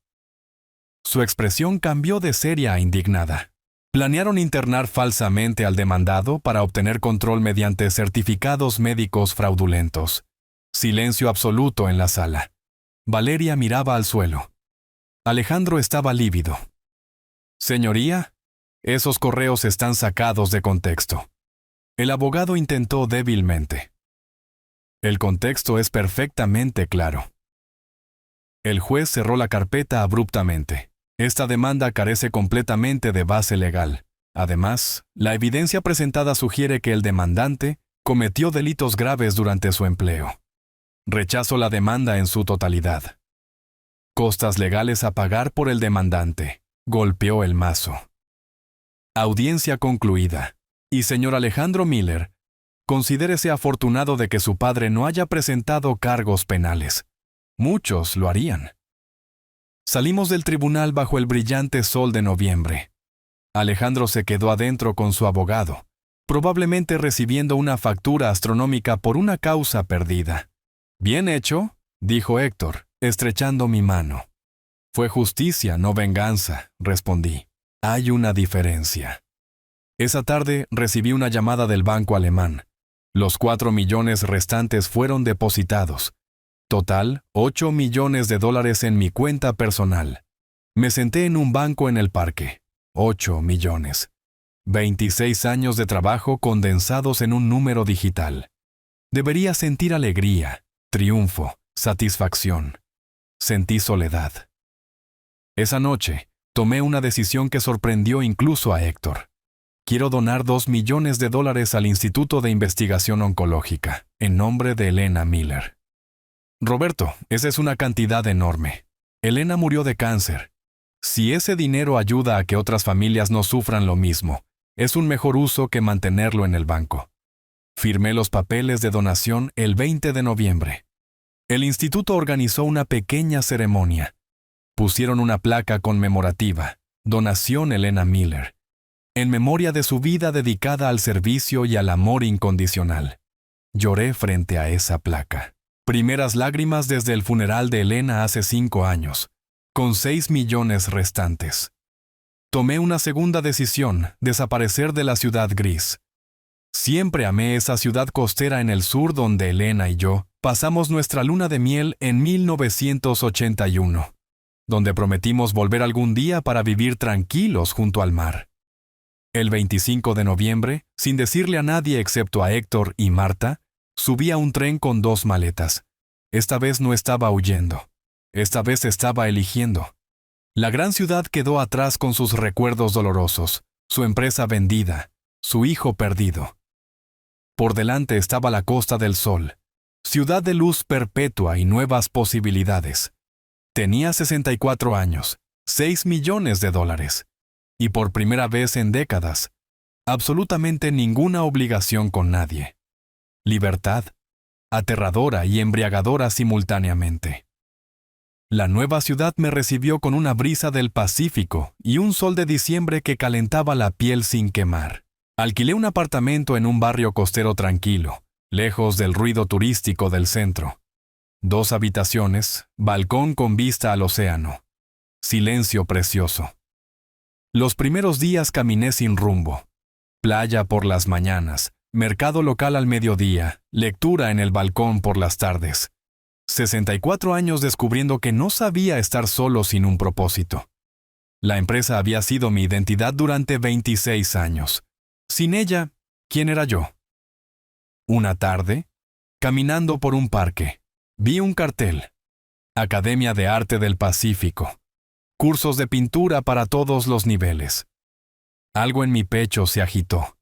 Su expresión cambió de seria a indignada. Planearon internar falsamente al demandado para obtener control mediante certificados médicos fraudulentos. Silencio absoluto en la sala. Valeria miraba al suelo. Alejandro estaba lívido. Señoría, esos correos están sacados de contexto. El abogado intentó débilmente. El contexto es perfectamente claro. El juez cerró la carpeta abruptamente. Esta demanda carece completamente de base legal. Además, la evidencia presentada sugiere que el demandante cometió delitos graves durante su empleo. Rechazo la demanda en su totalidad. Costas legales a pagar por el demandante. Golpeó el mazo. Audiencia concluida. Y señor Alejandro Miller, considérese afortunado de que su padre no haya presentado cargos penales. Muchos lo harían. Salimos del tribunal bajo el brillante sol de noviembre. Alejandro se quedó adentro con su abogado, probablemente recibiendo una factura astronómica por una causa perdida. «Bien hecho», dijo Héctor, estrechando mi mano. «Fue justicia, no venganza», respondí. «Hay una diferencia». Esa tarde recibí una llamada del banco alemán. Los 4 millones restantes fueron depositados. Total, $8 millones en mi cuenta personal. Me senté en un banco en el parque. 8 millones. 26 años de trabajo condensados en un número digital. Debería sentir alegría, triunfo, satisfacción. Sentí soledad. Esa noche, tomé una decisión que sorprendió incluso a Héctor. Quiero donar $2 millones al Instituto de Investigación Oncológica, en nombre de Elena Miller. Roberto, esa es una cantidad enorme. Elena murió de cáncer. Si ese dinero ayuda a que otras familias no sufran lo mismo, es un mejor uso que mantenerlo en el banco. Firmé los papeles de donación el 20 de noviembre. El instituto organizó una pequeña ceremonia. Pusieron una placa conmemorativa, Donación Elena Miller, en memoria de su vida dedicada al servicio y al amor incondicional. Lloré frente a esa placa. Primeras lágrimas desde el funeral de Elena hace 5 años, con 6 millones restantes. Tomé una segunda decisión, desaparecer de la ciudad gris. Siempre amé esa ciudad costera en el sur donde Elena y yo pasamos nuestra luna de miel en 1981, donde prometimos volver algún día para vivir tranquilos junto al mar. El 25 de noviembre, sin decirle a nadie excepto a Héctor y Marta, subí a un tren con 2 maletas. Esta vez no estaba huyendo. Esta vez estaba eligiendo. La gran ciudad quedó atrás con sus recuerdos dolorosos, su empresa vendida, su hijo perdido. Por delante estaba la Costa del Sol, ciudad de luz perpetua y nuevas posibilidades. Tenía 64 años, 6 millones de dólares. Y por primera vez en décadas, absolutamente ninguna obligación con nadie. Libertad, aterradora y embriagadora simultáneamente. La nueva ciudad me recibió con una brisa del Pacífico y un sol de diciembre que calentaba la piel sin quemar. Alquilé un apartamento en un barrio costero tranquilo, lejos del ruido turístico del centro. 2 habitaciones, balcón con vista al océano. Silencio precioso. Los primeros días caminé sin rumbo. Playa por las mañanas, mercado local al mediodía, lectura en el balcón por las tardes. 64 años descubriendo que no sabía estar solo sin un propósito. La empresa había sido mi identidad durante 26 años. Sin ella, ¿quién era yo? Una tarde, caminando por un parque, vi un cartel. Academia de Arte del Pacífico. Cursos de pintura para todos los niveles. Algo en mi pecho se agitó.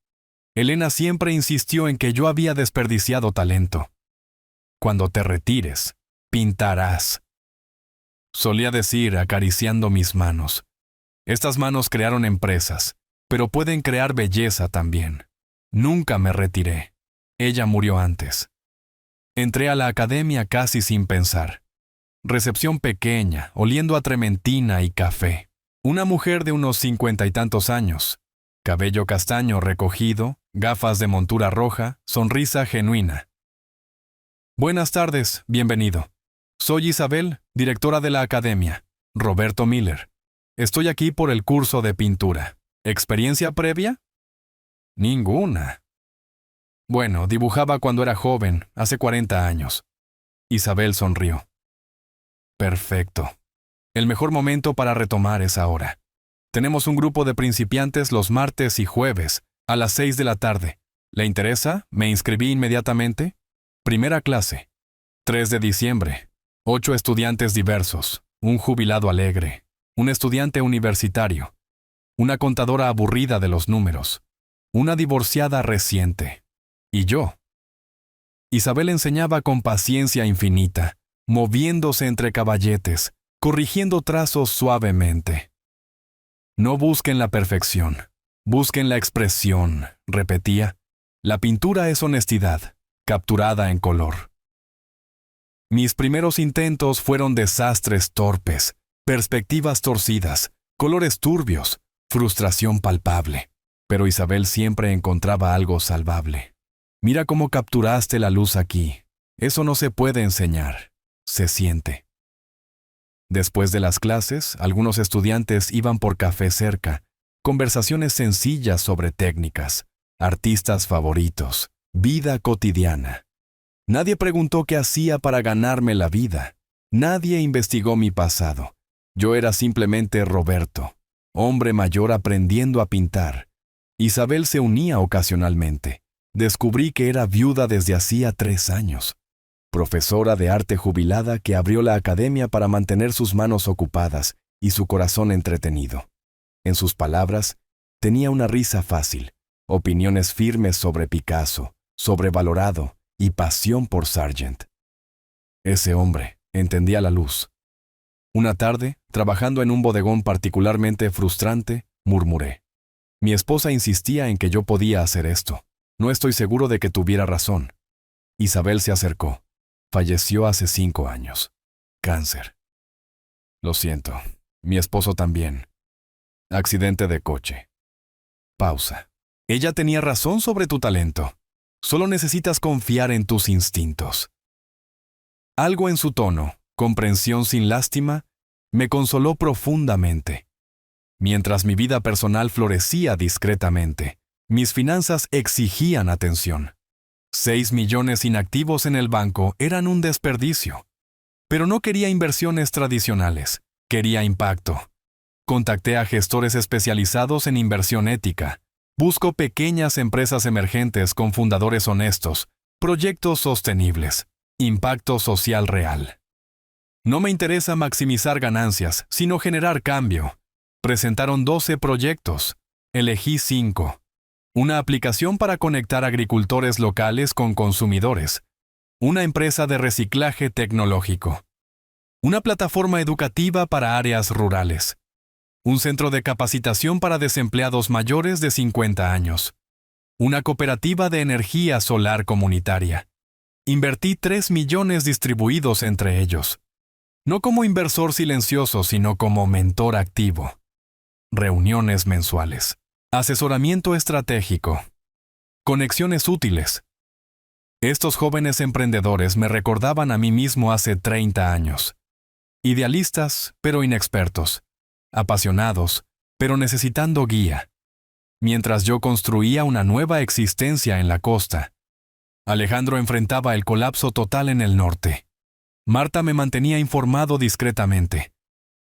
Elena siempre insistió en que yo había desperdiciado talento. Cuando te retires, pintarás. Solía decir acariciando mis manos. Estas manos crearon empresas, pero pueden crear belleza también. Nunca me retiré. Ella murió antes. Entré a la academia casi sin pensar. Recepción pequeña, oliendo a trementina y café. Una mujer de unos 50 y tantos años. Cabello castaño recogido, gafas de montura roja, sonrisa genuina. Buenas tardes, bienvenido. Soy Isabel, directora de la academia. Roberto Miller. Estoy aquí por el curso de pintura. ¿Experiencia previa? Ninguna. Bueno, dibujaba cuando era joven, hace 40 años. Isabel sonrió. Perfecto. El mejor momento para retomar es ahora. Tenemos un grupo de principiantes los martes y jueves, a las 6 de la tarde. ¿Le interesa? Me inscribí inmediatamente. Primera clase. 3 de diciembre. 8 estudiantes diversos. Un jubilado alegre. Un estudiante universitario. Una contadora aburrida de los números. Una divorciada reciente. Y yo. Isabel enseñaba con paciencia infinita, moviéndose entre caballetes, corrigiendo trazos suavemente. No busquen la perfección, busquen la expresión, repetía. La pintura es honestidad, capturada en color. Mis primeros intentos fueron desastres torpes, perspectivas torcidas, colores turbios, frustración palpable. Pero Isabel siempre encontraba algo salvable. Mira cómo capturaste la luz aquí. Eso no se puede enseñar. Se siente. Después de las clases, algunos estudiantes iban por café cerca, conversaciones sencillas sobre técnicas, artistas favoritos, vida cotidiana. Nadie preguntó qué hacía para ganarme la vida. Nadie investigó mi pasado. Yo era simplemente Roberto, hombre mayor aprendiendo a pintar. Isabel se unía ocasionalmente. Descubrí que era viuda desde hacía 3 años. Profesora de arte jubilada que abrió la academia para mantener sus manos ocupadas y su corazón entretenido. En sus palabras, tenía una risa fácil, opiniones firmes sobre Picasso, sobrevalorado y pasión por Sargent. Ese hombre entendía la luz. Una tarde, trabajando en un bodegón particularmente frustrante, murmuré. Mi esposa insistía en que yo podía hacer esto. No estoy seguro de que tuviera razón. Isabel se acercó. Falleció hace 5 años. Cáncer. Lo siento. Mi esposo también. Accidente de coche. Pausa. Ella tenía razón sobre tu talento. Solo necesitas confiar en tus instintos. Algo en su tono, comprensión sin lástima, me consoló profundamente. Mientras mi vida personal florecía discretamente, mis finanzas exigían atención. 6 millones inactivos en el banco eran un desperdicio. Pero no quería inversiones tradicionales, quería impacto. Contacté a gestores especializados en inversión ética. Busco pequeñas empresas emergentes con fundadores honestos, proyectos sostenibles, impacto social real. No me interesa maximizar ganancias, sino generar cambio. Presentaron 12 proyectos. Elegí 5. Una aplicación para conectar agricultores locales con consumidores. Una empresa de reciclaje tecnológico. Una plataforma educativa para áreas rurales. Un centro de capacitación para desempleados mayores de 50 años. Una cooperativa de energía solar comunitaria. Invertí 3 millones distribuidos entre ellos. No como inversor silencioso, sino como mentor activo. Reuniones mensuales. Asesoramiento estratégico. Conexiones útiles. Estos jóvenes emprendedores me recordaban a mí mismo hace 30 años. Idealistas, pero inexpertos. Apasionados, pero necesitando guía. Mientras yo construía una nueva existencia en la costa, Alejandro enfrentaba el colapso total en el norte. Marta me mantenía informado discretamente.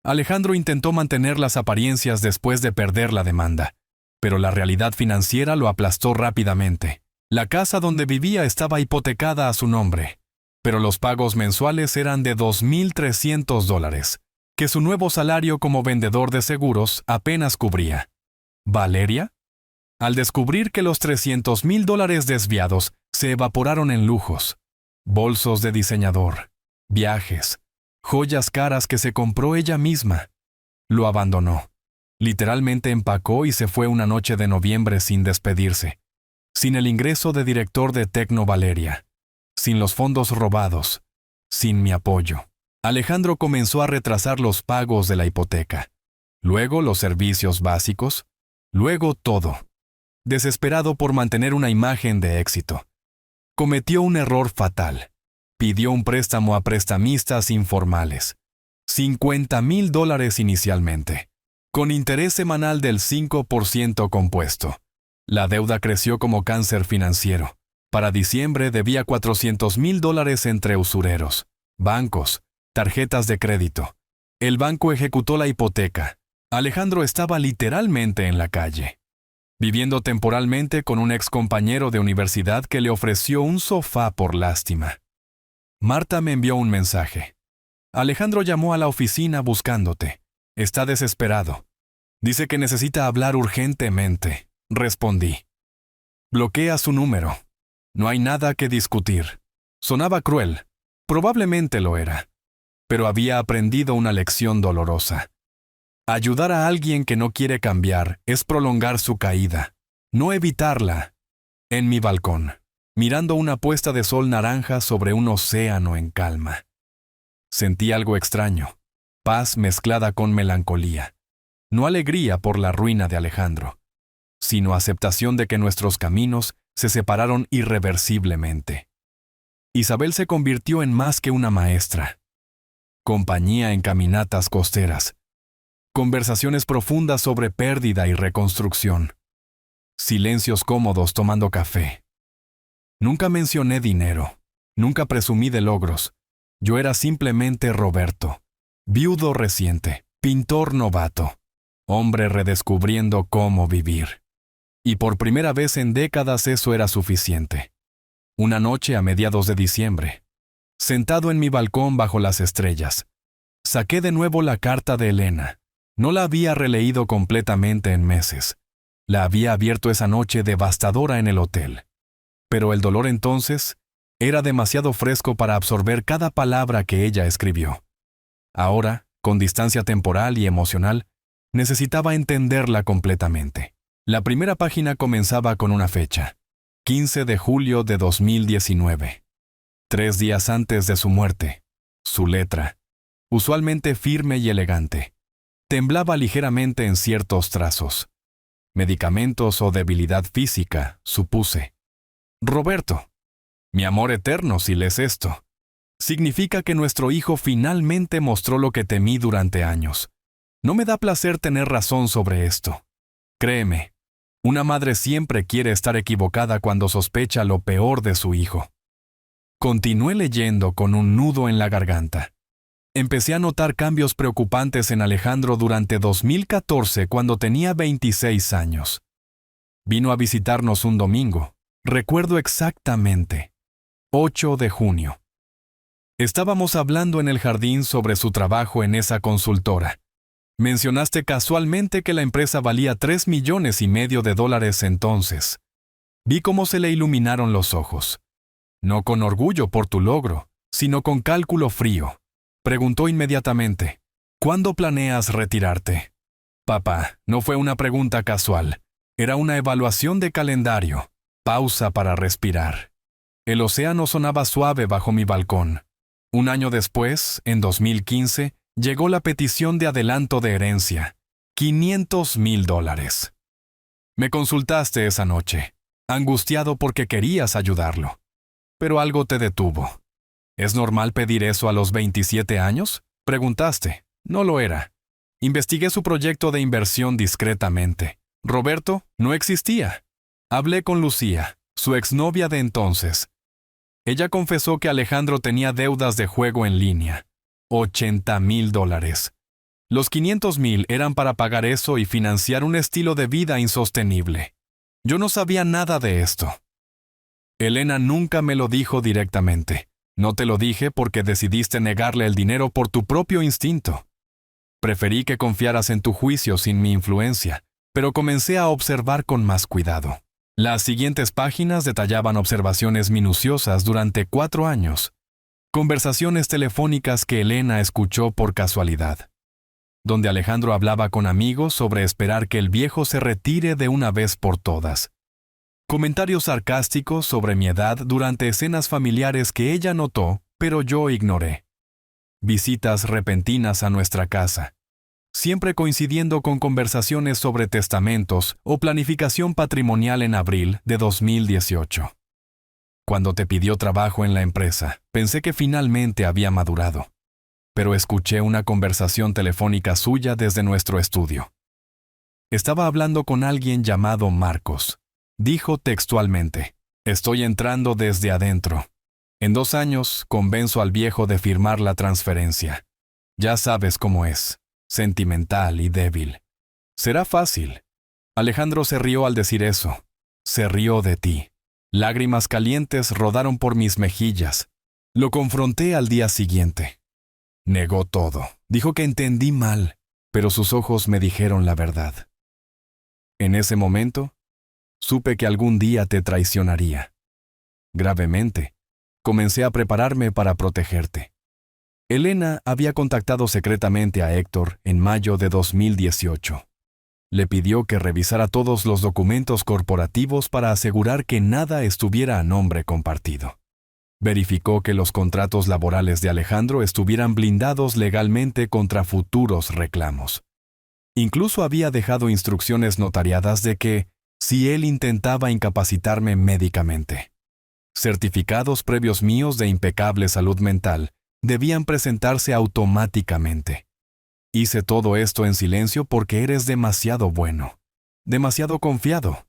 Alejandro intentó mantener las apariencias después de perder la demanda, pero la realidad financiera lo aplastó rápidamente. La casa donde vivía estaba hipotecada a su nombre, pero los pagos mensuales eran de $2,300, que su nuevo salario como vendedor de seguros apenas cubría. ¿Valeria? Al descubrir que los $300,000 desviados se evaporaron en lujos, bolsos de diseñador, viajes, joyas caras que se compró ella misma, lo abandonó. Literalmente empacó y se fue una noche de noviembre sin despedirse, sin el ingreso de director de Tecno Valeria, sin los fondos robados, sin mi apoyo. Alejandro comenzó a retrasar los pagos de la hipoteca, luego los servicios básicos, luego todo. Desesperado por mantener una imagen de éxito, cometió un error fatal. Pidió un préstamo a prestamistas informales, $50,000 inicialmente, con interés semanal del 5% compuesto. La deuda creció como cáncer financiero. Para diciembre debía $400,000 entre usureros, bancos, tarjetas de crédito. El banco ejecutó la hipoteca. Alejandro estaba literalmente en la calle, viviendo temporalmente con un excompañero de universidad que le ofreció un sofá por lástima. Marta me envió un mensaje. Alejandro llamó a la oficina buscándote. Está desesperado. Dice que necesita hablar urgentemente. Respondí. Bloquea su número. No hay nada que discutir. Sonaba cruel. Probablemente lo era. Pero había aprendido una lección dolorosa. Ayudar a alguien que no quiere cambiar es prolongar su caída, no evitarla. En mi balcón, mirando una puesta de sol naranja sobre un océano en calma. Sentí algo extraño, paz mezclada con melancolía. No alegría por la ruina de Alejandro, sino aceptación de que nuestros caminos se separaron irreversiblemente. Isabel se convirtió en más que una maestra. Compañía en caminatas costeras. Conversaciones profundas sobre pérdida y reconstrucción. Silencios cómodos tomando café. Nunca mencioné dinero. Nunca presumí de logros. Yo era simplemente Roberto, viudo reciente, pintor novato, hombre redescubriendo cómo vivir. Y por primera vez en décadas eso era suficiente. Una noche a mediados de diciembre, sentado en mi balcón bajo las estrellas, saqué de nuevo la carta de Elena. No la había releído completamente en meses. La había abierto esa noche devastadora en el hotel. Pero el dolor entonces era demasiado fresco para absorber cada palabra que ella escribió. Ahora, con distancia temporal y emocional, necesitaba entenderla completamente. La primera página comenzaba con una fecha, 15 de julio de 2019. 3 días antes de su muerte. Su letra, usualmente firme y elegante, temblaba ligeramente en ciertos trazos. Medicamentos o debilidad física, supuse. Roberto, mi amor eterno, si lees esto, significa que nuestro hijo finalmente mostró lo que temí durante años. No me da placer tener razón sobre esto. Créeme, una madre siempre quiere estar equivocada cuando sospecha lo peor de su hijo. Continué leyendo con un nudo en la garganta. Empecé a notar cambios preocupantes en Alejandro durante 2014 cuando tenía 26 años. Vino a visitarnos un domingo. Recuerdo exactamente. 8 de junio. Estábamos hablando en el jardín sobre su trabajo en esa consultora. Mencionaste casualmente que la empresa valía $3,5 millones entonces. Vi cómo se le iluminaron los ojos. No con orgullo por tu logro, sino con cálculo frío. Preguntó inmediatamente, ¿cuándo planeas retirarte? Papá, no fue una pregunta casual. Era una evaluación de calendario. Pausa para respirar. El océano sonaba suave bajo mi balcón. Un año después, en 2015, llegó la petición de adelanto de herencia. $500,000. Me consultaste esa noche, angustiado porque querías ayudarlo. Pero algo te detuvo. ¿Es normal pedir eso a los 27 años? Preguntaste. No lo era. Investigué su proyecto de inversión discretamente. Roberto no existía. Hablé con Lucía, su exnovia de entonces. Ella confesó que Alejandro tenía deudas de juego en línea. $80,000. Los $500,000 eran para pagar eso y financiar un estilo de vida insostenible. Yo no sabía nada de esto. Elena nunca me lo dijo directamente. No te lo dije porque decidiste negarle el dinero por tu propio instinto. Preferí que confiaras en tu juicio sin mi influencia, pero comencé a observar con más cuidado. Las siguientes páginas detallaban observaciones minuciosas durante 4 años. Conversaciones telefónicas que Elena escuchó por casualidad, donde Alejandro hablaba con amigos sobre esperar que el viejo se retire de una vez por todas. Comentarios sarcásticos sobre mi edad durante escenas familiares que ella notó, pero yo ignoré. Visitas repentinas a nuestra casa, siempre coincidiendo con conversaciones sobre testamentos o planificación patrimonial en abril de 2018. Cuando te pidió trabajo en la empresa, pensé que finalmente había madurado. Pero escuché una conversación telefónica suya desde nuestro estudio. Estaba hablando con alguien llamado Marcos. Dijo textualmente, «Estoy entrando desde adentro. En 2 años, convenzo al viejo de firmar la transferencia. Ya sabes cómo es, sentimental y débil. Será fácil». Alejandro se rió al decir eso. Se rió de ti. Lágrimas calientes rodaron por mis mejillas. Lo confronté al día siguiente. Negó todo. Dijo que entendí mal, pero sus ojos me dijeron la verdad. En ese momento, supe que algún día te traicionaría. Gravemente, comencé a prepararme para protegerte. Elena había contactado secretamente a Héctor en mayo de 2018. Le pidió que revisara todos los documentos corporativos para asegurar que nada estuviera a nombre compartido. Verificó que los contratos laborales de Alejandro estuvieran blindados legalmente contra futuros reclamos. Incluso había dejado instrucciones notariadas de que, si él intentaba incapacitarme médicamente, certificados previos míos de impecable salud mental debían presentarse automáticamente. Hice todo esto en silencio porque eres demasiado bueno, demasiado confiado.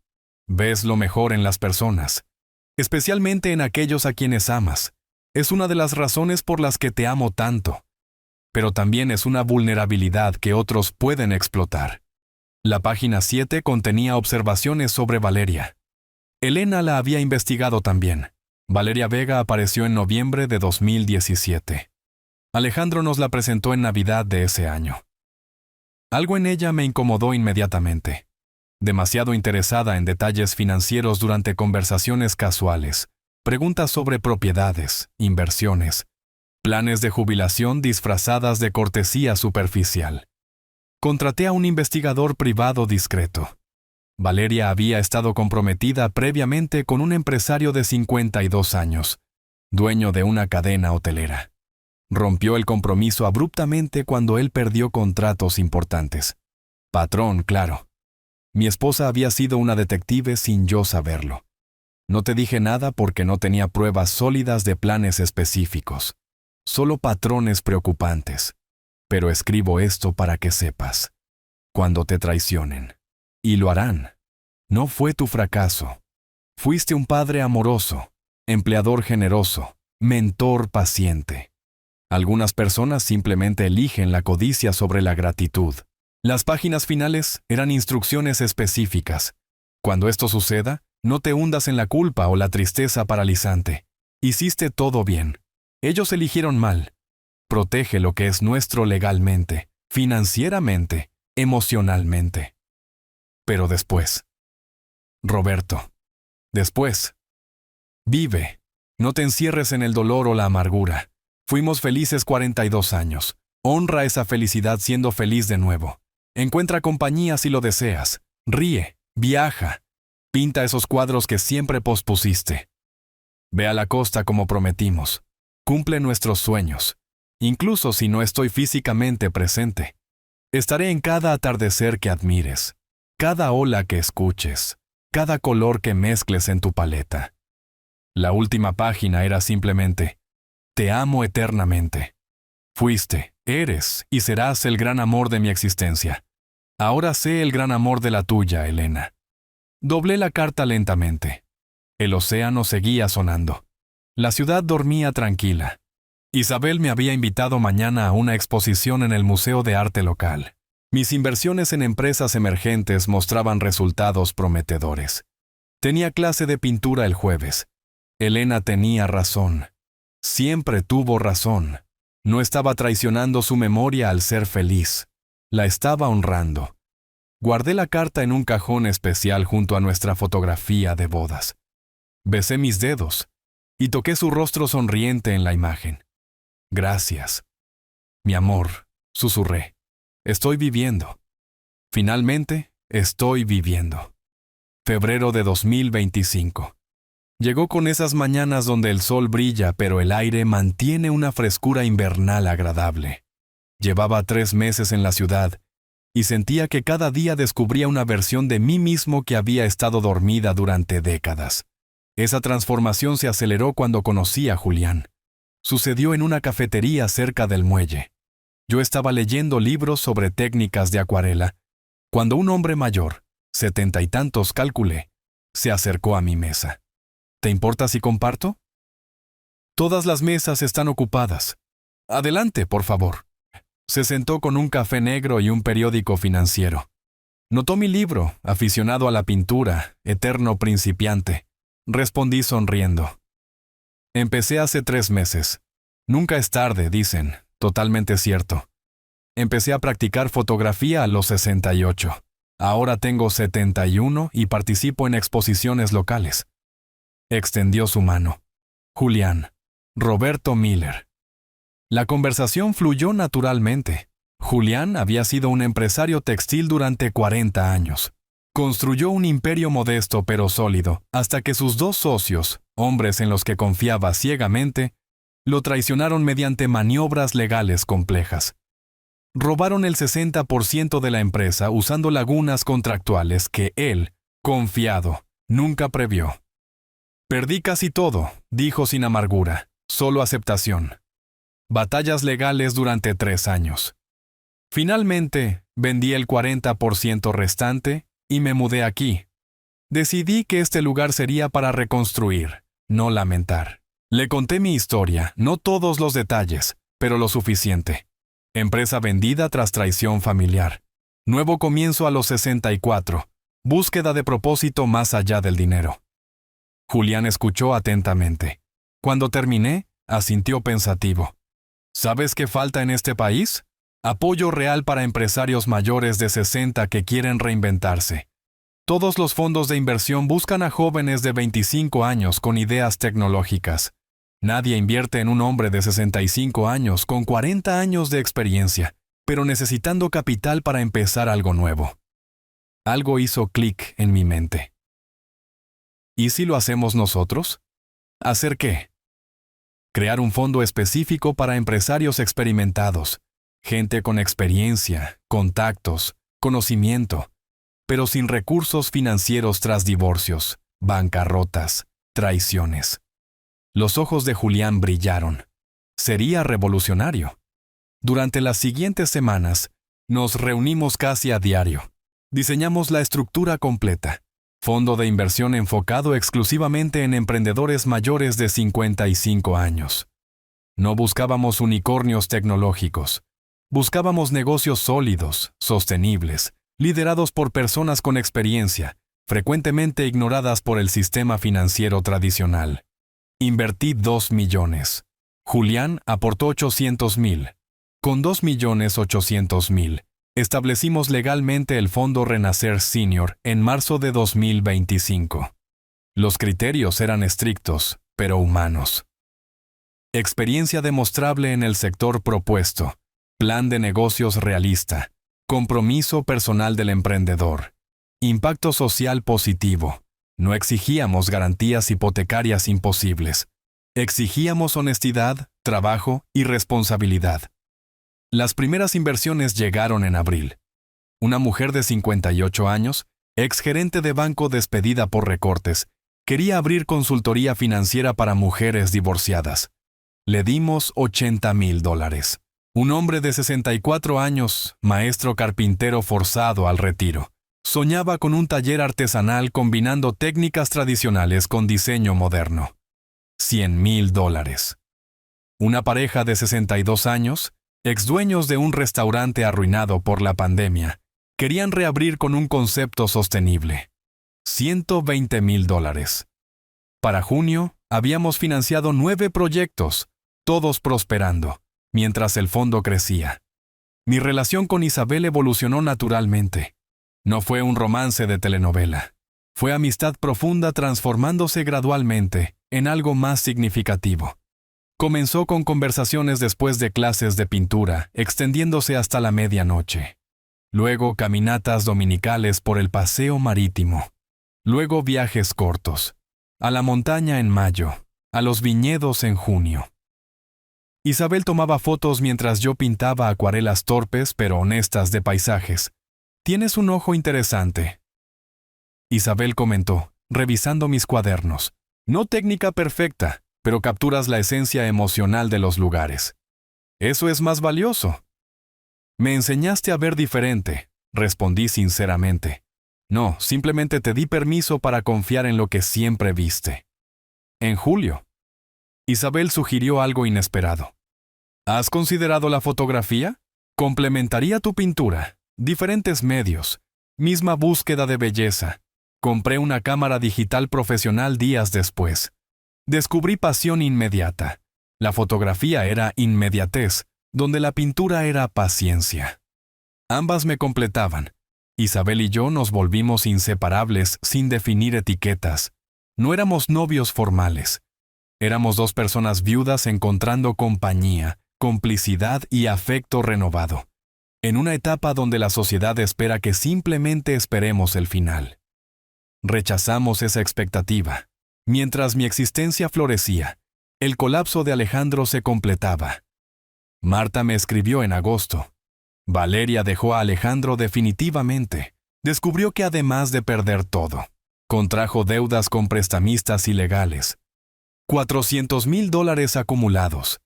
Ves lo mejor en las personas, especialmente en aquellos a quienes amas. Es una de las razones por las que te amo tanto. Pero también es una vulnerabilidad que otros pueden explotar. La página 7 contenía observaciones sobre Valeria. Elena la había investigado también. Valeria Vega apareció en noviembre de 2017. Alejandro nos la presentó en Navidad de ese año. Algo en ella me incomodó inmediatamente. Demasiado interesada en detalles financieros durante conversaciones casuales, preguntas sobre propiedades, inversiones, planes de jubilación disfrazadas de cortesía superficial. Contraté a un investigador privado discreto. Valeria había estado comprometida previamente con un empresario de 52 años, dueño de una cadena hotelera. Rompió el compromiso abruptamente cuando él perdió contratos importantes. Patrón, claro. Mi esposa había sido una detective sin yo saberlo. No te dije nada porque no tenía pruebas sólidas de planes específicos, solo patrones preocupantes. Pero escribo esto para que sepas. Cuando te traicionen, y lo harán, no fue tu fracaso. Fuiste un padre amoroso, empleador generoso, mentor paciente. Algunas personas simplemente eligen la codicia sobre la gratitud. Las páginas finales eran instrucciones específicas. Cuando esto suceda, no te hundas en la culpa o la tristeza paralizante. Hiciste todo bien. Ellos eligieron mal. Protege lo que es nuestro legalmente, financieramente, emocionalmente. Pero después. Roberto. Después. Vive. No te encierres en el dolor o la amargura. Fuimos felices 42 años. Honra esa felicidad siendo feliz de nuevo. Encuentra compañía si lo deseas. Ríe, viaja. Pinta esos cuadros que siempre pospusiste. Ve a la costa como prometimos. Cumple nuestros sueños. Incluso si no estoy físicamente presente. Estaré en cada atardecer que admires, cada ola que escuches, cada color que mezcles en tu paleta. La última página era simplemente: te amo eternamente. Fuiste, eres y serás el gran amor de mi existencia. Ahora sé el gran amor de la tuya, Elena. Doblé la carta lentamente. El océano seguía sonando. La ciudad dormía tranquila. Isabel me había invitado mañana a una exposición en el Museo de Arte local. Mis inversiones en empresas emergentes mostraban resultados prometedores. Tenía clase de pintura el jueves. Elena tenía razón. Siempre tuvo razón. No estaba traicionando su memoria al ser feliz. La estaba honrando. Guardé la carta en un cajón especial junto a nuestra fotografía de bodas. Besé mis dedos y toqué su rostro sonriente en la imagen. Gracias. Mi amor, susurré. Estoy viviendo. Finalmente, estoy viviendo. Febrero de 2025. Llegó con esas mañanas donde el sol brilla, pero el aire mantiene una frescura invernal agradable. Llevaba 3 meses en la ciudad y sentía que cada día descubría una versión de mí mismo que había estado dormida durante décadas. Esa transformación se aceleró cuando conocí a Julián. Sucedió en una cafetería cerca del muelle. Yo estaba leyendo libros sobre técnicas de acuarela, cuando un hombre mayor, 70 y tantos calculé, se acercó a mi mesa. ¿Te importa si comparto? Todas las mesas están ocupadas. Adelante, por favor. Se sentó con un café negro y un periódico financiero. Notó mi libro, aficionado a la pintura, eterno principiante. Respondí sonriendo. Empecé hace 3 meses. Nunca es tarde, dicen. Totalmente cierto. Empecé a practicar fotografía a los 68. Ahora tengo 71 y participo en exposiciones locales. Extendió su mano. Julián. Roberto Miller. La conversación fluyó naturalmente. Julián había sido un empresario textil durante 40 años. Construyó un imperio modesto pero sólido, hasta que sus 2 socios, hombres en los que confiaba ciegamente, lo traicionaron mediante maniobras legales complejas. Robaron el 60% de la empresa usando lagunas contractuales que él, confiado, nunca previó. Perdí casi todo, dijo sin amargura, solo aceptación. Batallas legales durante 3 años. Finalmente, vendí el 40% restante y me mudé aquí. Decidí que este lugar sería para reconstruir, no lamentar. Le conté mi historia, no todos los detalles, pero lo suficiente. Empresa vendida tras traición familiar. Nuevo comienzo a los 64. Búsqueda de propósito más allá del dinero. Julián escuchó atentamente. Cuando terminé, asintió pensativo. ¿Sabes qué falta en este país? Apoyo real para empresarios mayores de 60 que quieren reinventarse. Todos los fondos de inversión buscan a jóvenes de 25 años con ideas tecnológicas. Nadie invierte en un hombre de 65 años con 40 años de experiencia, pero necesitando capital para empezar algo nuevo. Algo hizo clic en mi mente. ¿Y si lo hacemos nosotros? ¿Hacer qué? Crear un fondo específico para empresarios experimentados, gente con experiencia, contactos, conocimiento, pero sin recursos financieros tras divorcios, bancarrotas, traiciones. Los ojos de Julián brillaron. Sería revolucionario. Durante las siguientes semanas, nos reunimos casi a diario. Diseñamos la estructura completa. Fondo de inversión enfocado exclusivamente en emprendedores mayores de 55 años. No buscábamos unicornios tecnológicos. Buscábamos negocios sólidos, sostenibles, liderados por personas con experiencia, frecuentemente ignoradas por el sistema financiero tradicional. Invertí 2 millones. Julián aportó 800,000. Con 2,800,000, establecimos legalmente el Fondo Renacer Senior en marzo de 2025. Los criterios eran estrictos, pero humanos. Experiencia demostrable en el sector propuesto. Plan de negocios realista. Compromiso personal del emprendedor. Impacto social positivo. No exigíamos garantías hipotecarias imposibles. Exigíamos honestidad, trabajo y responsabilidad. Las primeras inversiones llegaron en abril. Una mujer de 58 años, exgerente de banco despedida por recortes, quería abrir consultoría financiera para mujeres divorciadas. Le dimos $80,000. Un hombre de 64 años, maestro carpintero forzado al retiro, soñaba con un taller artesanal combinando técnicas tradicionales con diseño moderno. $100,000. Una pareja de 62 años, exdueños de un restaurante arruinado por la pandemia, querían reabrir con un concepto sostenible. $120,000. Para junio, habíamos financiado 9 proyectos, todos prosperando, mientras el fondo crecía. Mi relación con Isabel evolucionó naturalmente. No fue un romance de telenovela. Fue amistad profunda transformándose gradualmente en algo más significativo. Comenzó con conversaciones después de clases de pintura, extendiéndose hasta la medianoche. Luego caminatas dominicales por el paseo marítimo. Luego viajes cortos. A la montaña en mayo, a los viñedos en junio. Isabel tomaba fotos mientras yo pintaba acuarelas torpes pero honestas de paisajes. «Tienes un ojo interesante», Isabel comentó, revisando mis cuadernos. «No técnica perfecta, pero capturas la esencia emocional de los lugares. Eso es más valioso». «Me enseñaste a ver diferente», respondí sinceramente. «No, simplemente te di permiso para confiar en lo que siempre viste». En julio, Isabel sugirió algo inesperado. «¿Has considerado la fotografía? Complementaría tu pintura, diferentes medios, misma búsqueda de belleza». Compré una cámara digital profesional días después. Descubrí pasión inmediata. La fotografía era inmediatez, donde la pintura era paciencia. Ambas me completaban. Isabel y yo nos volvimos inseparables sin definir etiquetas. No éramos novios formales. Éramos dos personas viudas encontrando compañía, complicidad y afecto renovado. En una etapa donde la sociedad espera que simplemente esperemos el final. Rechazamos esa expectativa. Mientras mi existencia florecía, el colapso de Alejandro se completaba. Marta me escribió en agosto. Valeria dejó a Alejandro definitivamente. Descubrió que además de perder todo, contrajo deudas con prestamistas ilegales. $400,000 acumulados.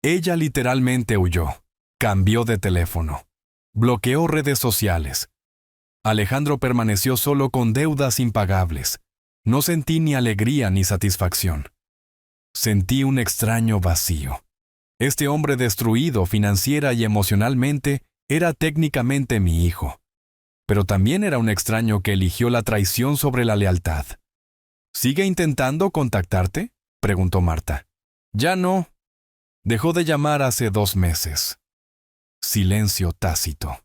Ella literalmente huyó. Cambió de teléfono. Bloqueó redes sociales. Alejandro permaneció solo con deudas impagables. No sentí ni alegría ni satisfacción. Sentí un extraño vacío. Este hombre destruido financiera y emocionalmente era técnicamente mi hijo. Pero también era un extraño que eligió la traición sobre la lealtad. ¿Sigue intentando contactarte?, preguntó Marta. Ya no. Dejó de llamar hace 2 meses. Silencio tácito.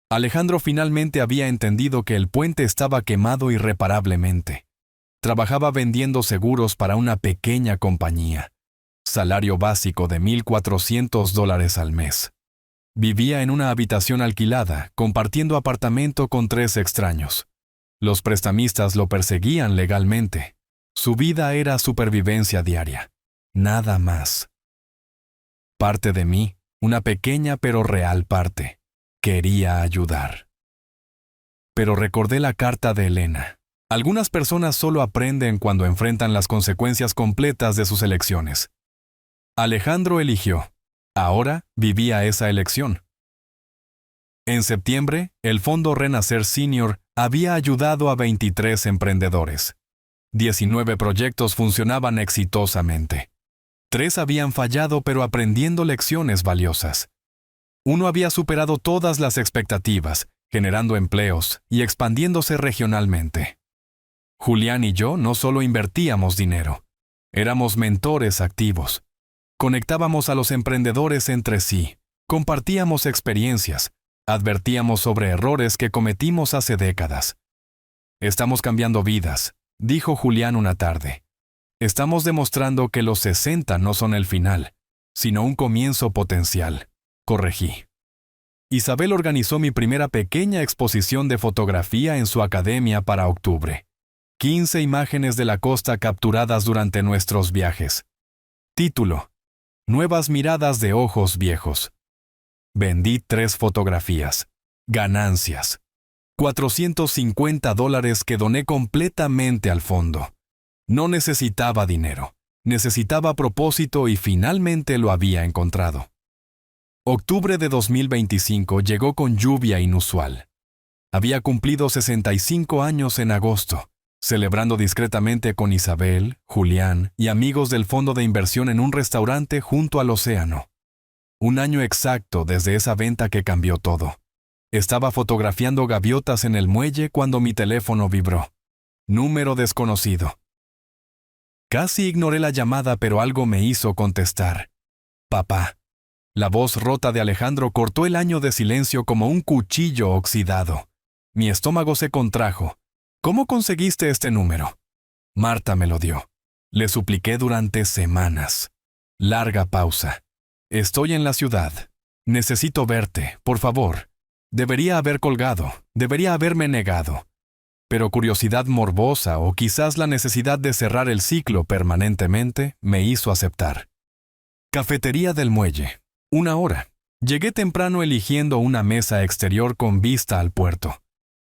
Alejandro finalmente había entendido que el puente estaba quemado irreparablemente. Trabajaba vendiendo seguros para una pequeña compañía. Salario básico de $1,400 al mes. Vivía en una habitación alquilada, compartiendo apartamento con 3 extraños. Los prestamistas lo perseguían legalmente. Su vida era supervivencia diaria. Nada más. Parte de mí, una pequeña pero real parte, quería ayudar. Pero recordé la carta de Elena. Algunas personas solo aprenden cuando enfrentan las consecuencias completas de sus elecciones. Alejandro eligió. Ahora vivía esa elección. En septiembre, el Fondo Renacer Senior había ayudado a 23 emprendedores. 19 proyectos funcionaban exitosamente. 3 habían fallado pero aprendiendo lecciones valiosas. Uno había superado todas las expectativas, generando empleos y expandiéndose regionalmente. Julián y yo no solo invertíamos dinero, éramos mentores activos. Conectábamos a los emprendedores entre sí, compartíamos experiencias, advertíamos sobre errores que cometimos hace décadas. Estamos cambiando vidas, dijo Julián una tarde. Estamos demostrando que los 60 no son el final, sino un comienzo potencial. Corregí. Isabel organizó mi primera pequeña exposición de fotografía en su academia para octubre. 15 imágenes de la costa capturadas durante nuestros viajes. Título: Nuevas miradas de ojos viejos. Vendí 3 fotografías. Ganancias. $450 que doné completamente al fondo. No necesitaba dinero, necesitaba propósito y finalmente lo había encontrado. Octubre de 2025 llegó con lluvia inusual. Había cumplido 65 años en agosto, celebrando discretamente con Isabel, Julián y amigos del fondo de inversión en un restaurante junto al océano. Un año exacto desde esa venta que cambió todo. Estaba fotografiando gaviotas en el muelle cuando mi teléfono vibró. Número desconocido. Casi ignoré la llamada, pero algo me hizo contestar. Papá. La voz rota de Alejandro cortó el año de silencio como un cuchillo oxidado. Mi estómago se contrajo. ¿Cómo conseguiste este número? Marta me lo dio. Le supliqué durante semanas. Larga pausa. Estoy en la ciudad. Necesito verte, por favor. Debería haber colgado, debería haberme negado. Pero curiosidad morbosa o quizás la necesidad de cerrar el ciclo permanentemente me hizo aceptar. Cafetería del Muelle. 1 hora. Llegué temprano eligiendo una mesa exterior con vista al puerto.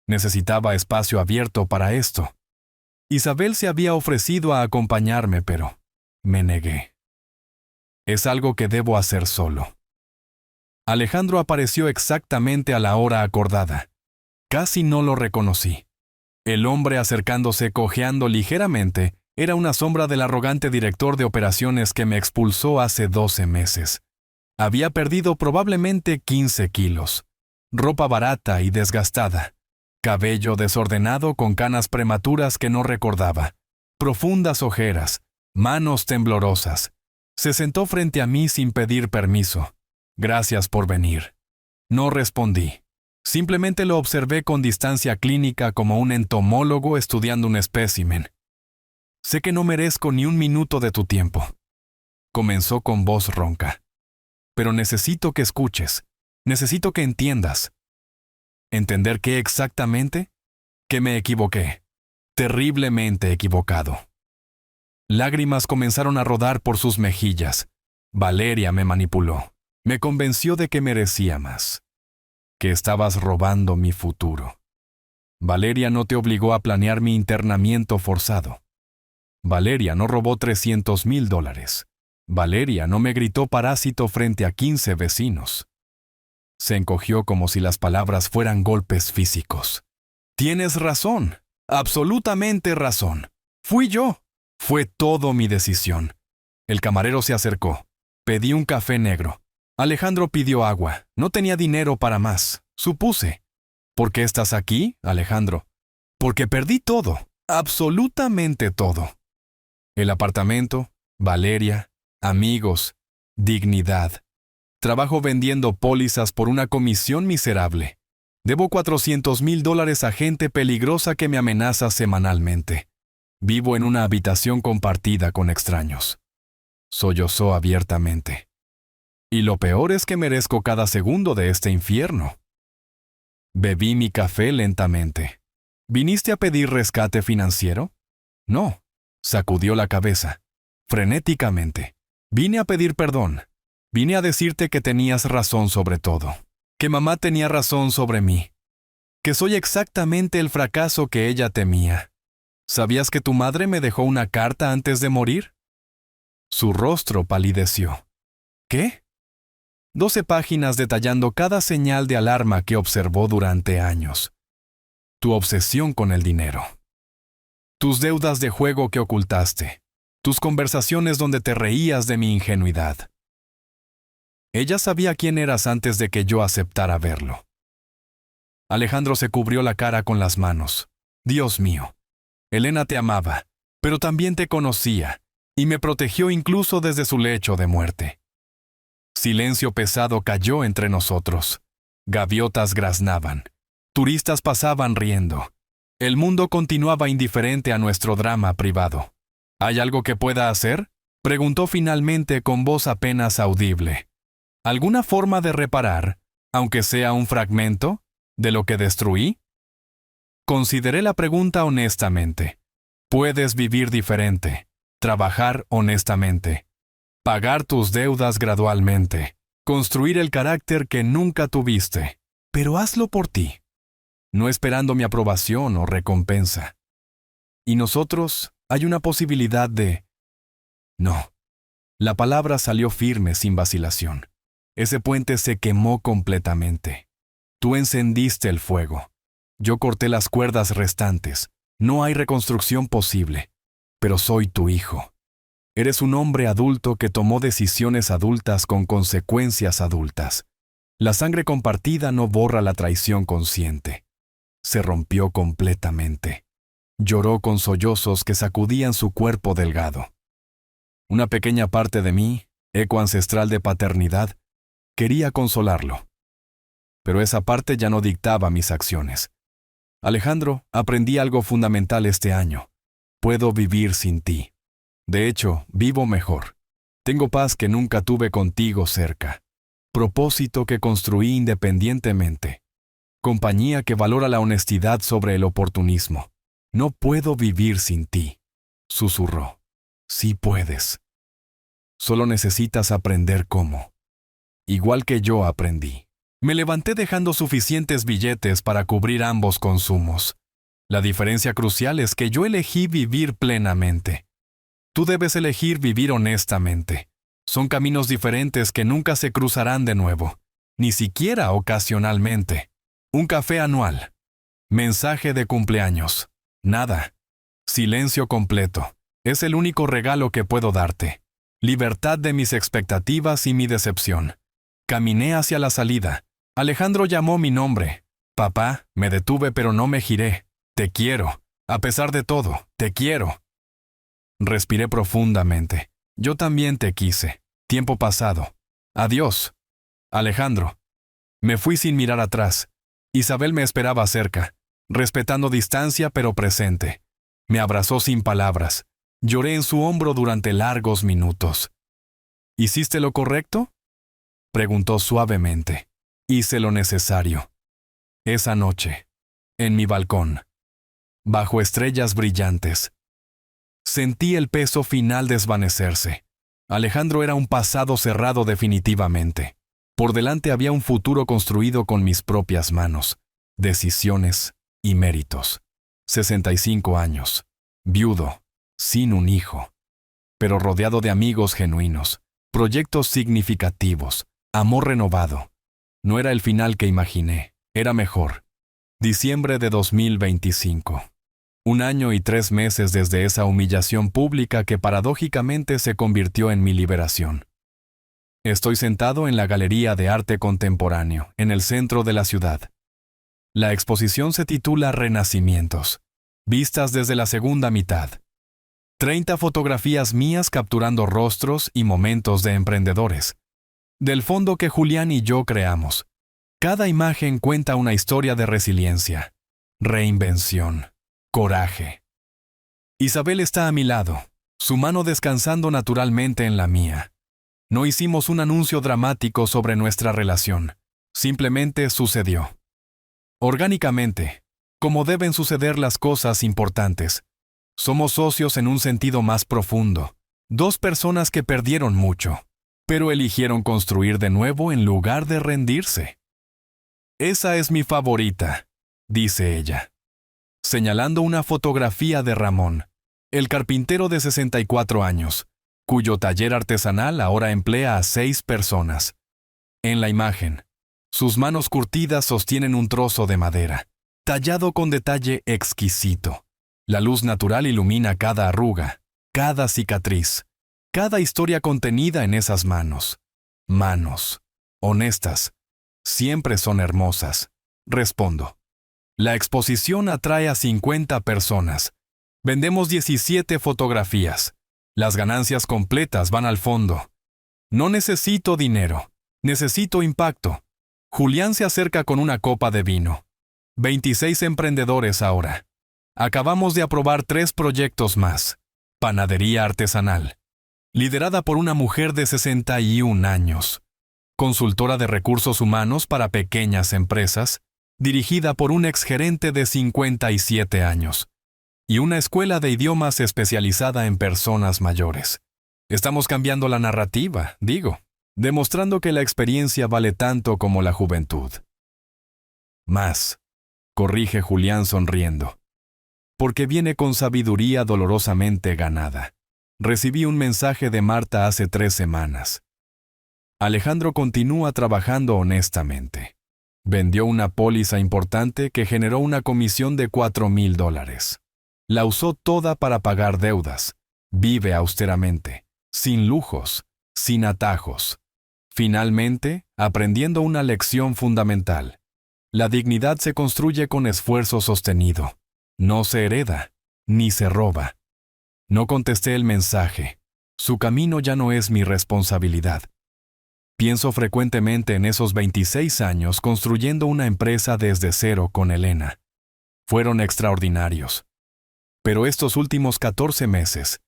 Necesitaba espacio abierto para esto. Isabel se había ofrecido a acompañarme, pero me negué. Es algo que debo hacer solo. Alejandro apareció exactamente a la hora acordada. Casi no lo reconocí. El hombre acercándose cojeando ligeramente era una sombra del arrogante director de operaciones que me expulsó hace 12 meses. Había perdido probablemente 15 kilos. Ropa barata y desgastada. Cabello desordenado con canas prematuras que no recordaba. Profundas ojeras. Manos temblorosas. Se sentó frente a mí sin pedir permiso. Gracias por venir. No respondí. Simplemente lo observé con distancia clínica como un entomólogo estudiando un espécimen. Sé que no merezco ni un minuto de tu tiempo. Comenzó con voz ronca. Pero necesito que escuches. Necesito que entiendas. ¿Entender qué exactamente? Que me equivoqué. Terriblemente equivocado. Lágrimas comenzaron a rodar por sus mejillas. Valeria me manipuló. Me convenció de que merecía más. Que estabas robando mi futuro. Valeria no te obligó a planear mi internamiento forzado. Valeria no robó $300,000. Valeria no me gritó parásito frente a 15 vecinos. Se encogió como si las palabras fueran golpes físicos. Tienes razón, absolutamente razón. Fui yo. Fue todo mi decisión. El camarero se acercó. Pedí un café negro. Alejandro pidió agua. No tenía dinero para más. Supuse. ¿Por qué estás aquí, Alejandro? Porque perdí todo. Absolutamente todo. El apartamento, Valeria, amigos, dignidad. Trabajo vendiendo pólizas por una comisión miserable. Debo $400,000 a gente peligrosa que me amenaza semanalmente. Vivo en una habitación compartida con extraños. Sollozó abiertamente. Y lo peor es que merezco cada segundo de este infierno. Bebí mi café lentamente. ¿Viniste a pedir rescate financiero? No. Sacudió la cabeza. Frenéticamente. Vine a pedir perdón. Vine a decirte que tenías razón sobre todo. Que mamá tenía razón sobre mí. Que soy exactamente el fracaso que ella temía. ¿Sabías que tu madre me dejó una carta antes de morir? Su rostro palideció. ¿Qué? 12 páginas detallando cada señal de alarma que observó durante años. Tu obsesión con el dinero. Tus deudas de juego que ocultaste. Tus conversaciones donde te reías de mi ingenuidad. Ella sabía quién eras antes de que yo aceptara verlo. Alejandro se cubrió la cara con las manos. Dios mío. Elena te amaba, pero también te conocía, y me protegió incluso desde su lecho de muerte. Silencio pesado cayó entre nosotros. Gaviotas graznaban. Turistas pasaban riendo. El mundo continuaba indiferente a nuestro drama privado. ¿Hay algo que pueda hacer?, preguntó finalmente con voz apenas audible. ¿Alguna forma de reparar, aunque sea un fragmento, de lo que destruí? Consideré la pregunta honestamente. Puedes vivir diferente, trabajar honestamente, pagar tus deudas gradualmente, construir el carácter que nunca tuviste, pero hazlo por ti, no esperando mi aprobación o recompensa. Y nosotros, hay una posibilidad de... No. La palabra salió firme sin vacilación. Ese puente se quemó completamente. Tú encendiste el fuego. Yo corté las cuerdas restantes. No hay reconstrucción posible. Pero soy tu hijo. Eres un hombre adulto que tomó decisiones adultas con consecuencias adultas. La sangre compartida no borra la traición consciente. Se rompió completamente. Lloró con sollozos que sacudían su cuerpo delgado. Una pequeña parte de mí, eco ancestral de paternidad, quería consolarlo. Pero esa parte ya no dictaba mis acciones. Alejandro, aprendí algo fundamental este año. Puedo vivir sin ti. De hecho, vivo mejor. Tengo paz que nunca tuve contigo cerca. Propósito que construí independientemente. Compañía que valora la honestidad sobre el oportunismo. No puedo vivir sin ti, susurró. Sí puedes. Solo necesitas aprender cómo. Igual que yo aprendí. Me levanté dejando suficientes billetes para cubrir ambos consumos. La diferencia crucial es que yo elegí vivir plenamente. Tú debes elegir vivir honestamente. Son caminos diferentes que nunca se cruzarán de nuevo, ni siquiera ocasionalmente. Un café anual. Mensaje de cumpleaños. Nada. Silencio completo. Es el único regalo que puedo darte. Libertad de mis expectativas y mi decepción. Caminé hacia la salida. Alejandro llamó mi nombre. Papá, me detuve pero no me giré. Te quiero. A pesar de todo, te quiero. Respiré profundamente. Yo también te quise. Tiempo pasado. Adiós. Alejandro. Me fui sin mirar atrás. Isabel me esperaba cerca, respetando distancia pero presente. Me abrazó sin palabras. Lloré en su hombro durante largos minutos. ¿Hiciste lo correcto?, preguntó suavemente. Hice lo necesario. Esa noche, en mi balcón, bajo estrellas brillantes, sentí el peso final desvanecerse. Alejandro era un pasado cerrado definitivamente. Por delante había un futuro construido con mis propias manos, decisiones y méritos. 65 años, viudo, sin un hijo, pero rodeado de amigos genuinos, proyectos significativos, amor renovado. No era el final que imaginé, era mejor. Diciembre de 2025. 1 año y 3 meses desde esa humillación pública que paradójicamente se convirtió en mi liberación. Estoy sentado en la Galería de Arte Contemporáneo, en el centro de la ciudad. La exposición se titula Renacimientos, vistas desde la segunda mitad. 30 fotografías mías capturando rostros y momentos de emprendedores. Del fondo que Julián y yo creamos. Cada imagen cuenta una historia de resiliencia, reinvención, coraje. Isabel está a mi lado, su mano descansando naturalmente en la mía. No hicimos un anuncio dramático sobre nuestra relación. Simplemente sucedió. Orgánicamente, como deben suceder las cosas importantes. Somos socios en un sentido más profundo. 2 personas que perdieron mucho, pero eligieron construir de nuevo en lugar de rendirse. Esa es mi favorita, dice ella. señalando una fotografía de Ramón, el carpintero de 64 años, cuyo taller artesanal ahora emplea a 6 personas. En la imagen, sus manos curtidas sostienen un trozo de madera, tallado con detalle exquisito. La luz natural ilumina cada arruga, cada cicatriz, cada historia contenida en esas manos. Manos, honestas, siempre son hermosas. Respondo. La exposición atrae a 50 personas. Vendemos 17 fotografías. Las ganancias completas van al fondo. No necesito dinero, necesito impacto. Julián se acerca con una copa de vino. 26 emprendedores ahora. Acabamos de aprobar 3 proyectos más. Panadería artesanal, liderada por una mujer de 61 años. Consultora de recursos humanos para pequeñas empresas, dirigida por un exgerente de 57 años. Y una escuela de idiomas especializada en personas mayores. Estamos cambiando la narrativa, demostrando que la experiencia vale tanto como la juventud. Más, corrige Julián sonriendo. Porque viene con sabiduría dolorosamente ganada. Recibí un mensaje de Marta hace 3 semanas. Alejandro continúa trabajando honestamente. Vendió una póliza importante que generó una comisión de $4,000. La usó toda para pagar deudas. Vive austeramente, sin lujos, sin atajos. Finalmente, aprendiendo una lección fundamental. La dignidad se construye con esfuerzo sostenido. No se hereda, ni se roba. No contesté el mensaje. Su camino ya no es mi responsabilidad. Pienso frecuentemente en esos 26 años construyendo una empresa desde cero con Elena. Fueron extraordinarios. Pero estos últimos 14 meses,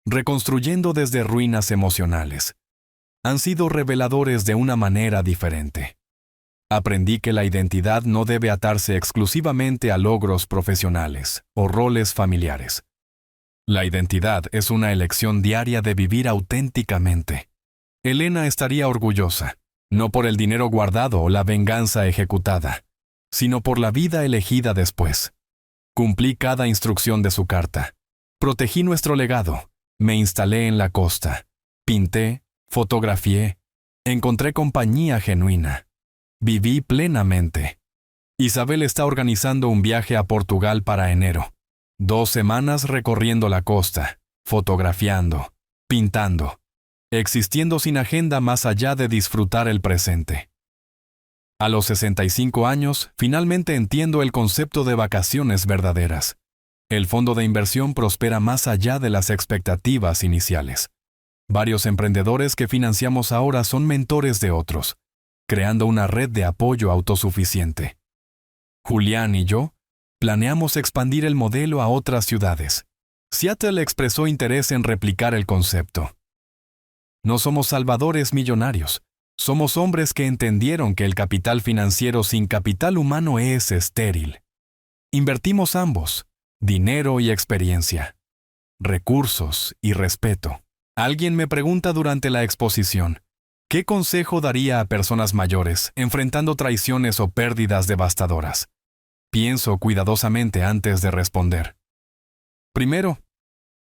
reconstruyendo desde ruinas emocionales, han sido reveladores de una manera diferente. Aprendí que la identidad no debe atarse exclusivamente a logros profesionales o roles familiares. La identidad es una elección diaria de vivir auténticamente. Elena estaría orgullosa, no por el dinero guardado o la venganza ejecutada, sino por la vida elegida después. Cumplí cada instrucción de su carta. Protegí nuestro legado. Me instalé en la costa. Pinté, fotografié. Encontré compañía genuina. Viví plenamente. Isabel está organizando un viaje a Portugal para enero. 2 semanas recorriendo la costa, fotografiando, pintando, existiendo sin agenda más allá de disfrutar el presente. A los 65 años, finalmente entiendo el concepto de vacaciones verdaderas. El fondo de inversión prospera más allá de las expectativas iniciales. Varios emprendedores que financiamos ahora son mentores de otros, creando una red de apoyo autosuficiente. Julián y yo planeamos expandir el modelo a otras ciudades. Seattle expresó interés en replicar el concepto. No somos salvadores millonarios. Somos hombres que entendieron que el capital financiero sin capital humano es estéril. Invertimos ambos, dinero y experiencia, recursos y respeto. Alguien me pregunta durante la exposición, ¿qué consejo daría a personas mayores enfrentando traiciones o pérdidas devastadoras? Pienso cuidadosamente antes de responder. Primero,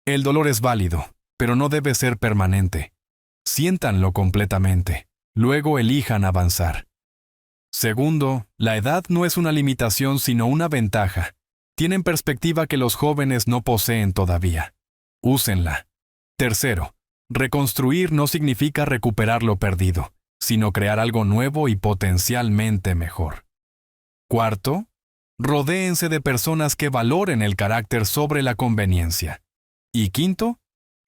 el dolor es válido, pero no debe ser permanente. Siéntanlo completamente. Luego elijan avanzar. Segundo, la edad no es una limitación sino una ventaja. Tienen perspectiva que los jóvenes no poseen todavía. Úsenla. Tercero, reconstruir no significa recuperar lo perdido, sino crear algo nuevo y potencialmente mejor. Cuarto, rodéense de personas que valoren el carácter sobre la conveniencia. Y quinto,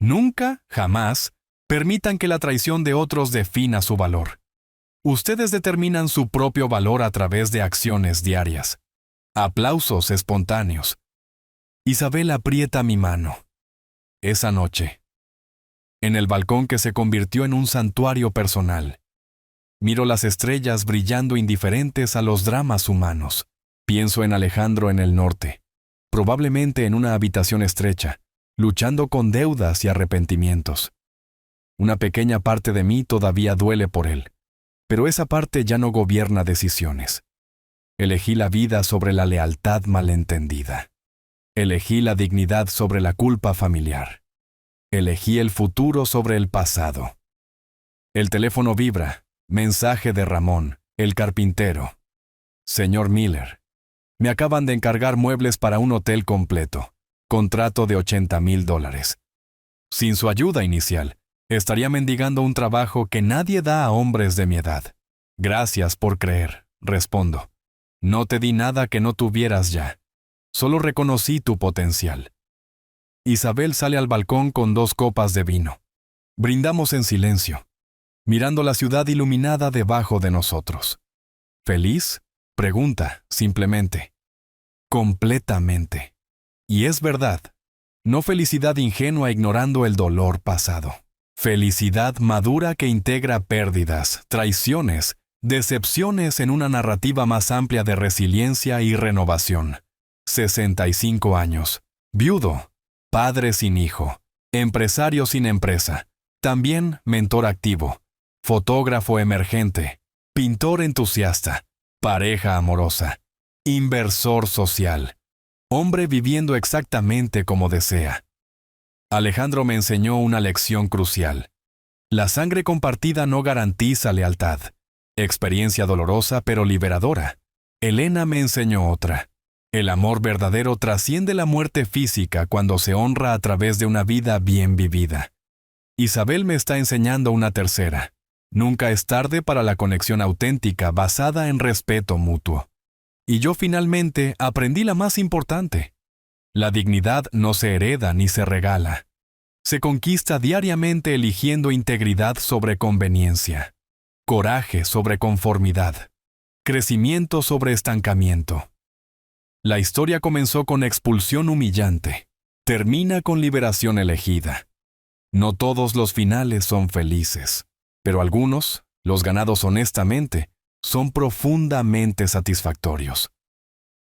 nunca, jamás, permitan que la traición de otros defina su valor. Ustedes determinan su propio valor a través de acciones diarias. Aplausos espontáneos. Isabel aprieta mi mano. Esa noche, en el balcón que se convirtió en un santuario personal, miro las estrellas brillando indiferentes a los dramas humanos. Pienso en Alejandro en el norte, probablemente en una habitación estrecha, luchando con deudas y arrepentimientos. Una pequeña parte de mí todavía duele por él, pero esa parte ya no gobierna decisiones. Elegí la vida sobre la lealtad malentendida. Elegí la dignidad sobre la culpa familiar. Elegí el futuro sobre el pasado. El teléfono vibra. Mensaje de Ramón, el carpintero. Señor Miller, me acaban de encargar muebles para un hotel completo. Contrato de $80,000. Sin su ayuda inicial, estaría mendigando un trabajo que nadie da a hombres de mi edad. Gracias por creer, respondo. No te di nada que no tuvieras ya. Solo reconocí tu potencial. Isabel sale al balcón con 2 copas de vino. Brindamos en silencio, mirando la ciudad iluminada debajo de nosotros. ¿Feliz? Pregunta, simplemente. Completamente. Y es verdad. No felicidad ingenua ignorando el dolor pasado. Felicidad madura que integra pérdidas, traiciones, decepciones en una narrativa más amplia de resiliencia y renovación. 65 años. Viudo. Padre sin hijo. Empresario sin empresa. También mentor activo. Fotógrafo emergente. Pintor entusiasta. Pareja amorosa. Inversor social. Hombre viviendo exactamente como desea. Alejandro me enseñó una lección crucial. La sangre compartida no garantiza lealtad. Experiencia dolorosa pero liberadora. Elena me enseñó otra. El amor verdadero trasciende la muerte física cuando se honra a través de una vida bien vivida. Isabel me está enseñando una tercera. Nunca es tarde para la conexión auténtica basada en respeto mutuo. Y yo finalmente aprendí la más importante. La dignidad no se hereda ni se regala. Se conquista diariamente eligiendo integridad sobre conveniencia, coraje sobre conformidad, crecimiento sobre estancamiento. La historia comenzó con expulsión humillante, termina con liberación elegida. No todos los finales son felices, pero algunos, los ganados honestamente, son profundamente satisfactorios.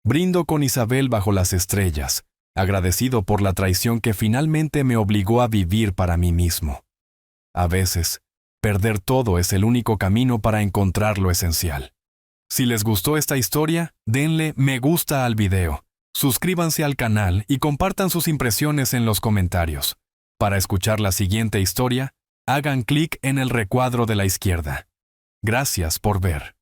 Brindo con Isabel bajo las estrellas, agradecido por la traición que finalmente me obligó a vivir para mí mismo. A veces, perder todo es el único camino para encontrar lo esencial. Si les gustó esta historia, denle me gusta al video, suscríbanse al canal y compartan sus impresiones en los comentarios. Para escuchar la siguiente historia, hagan clic en el recuadro de la izquierda. Gracias por ver.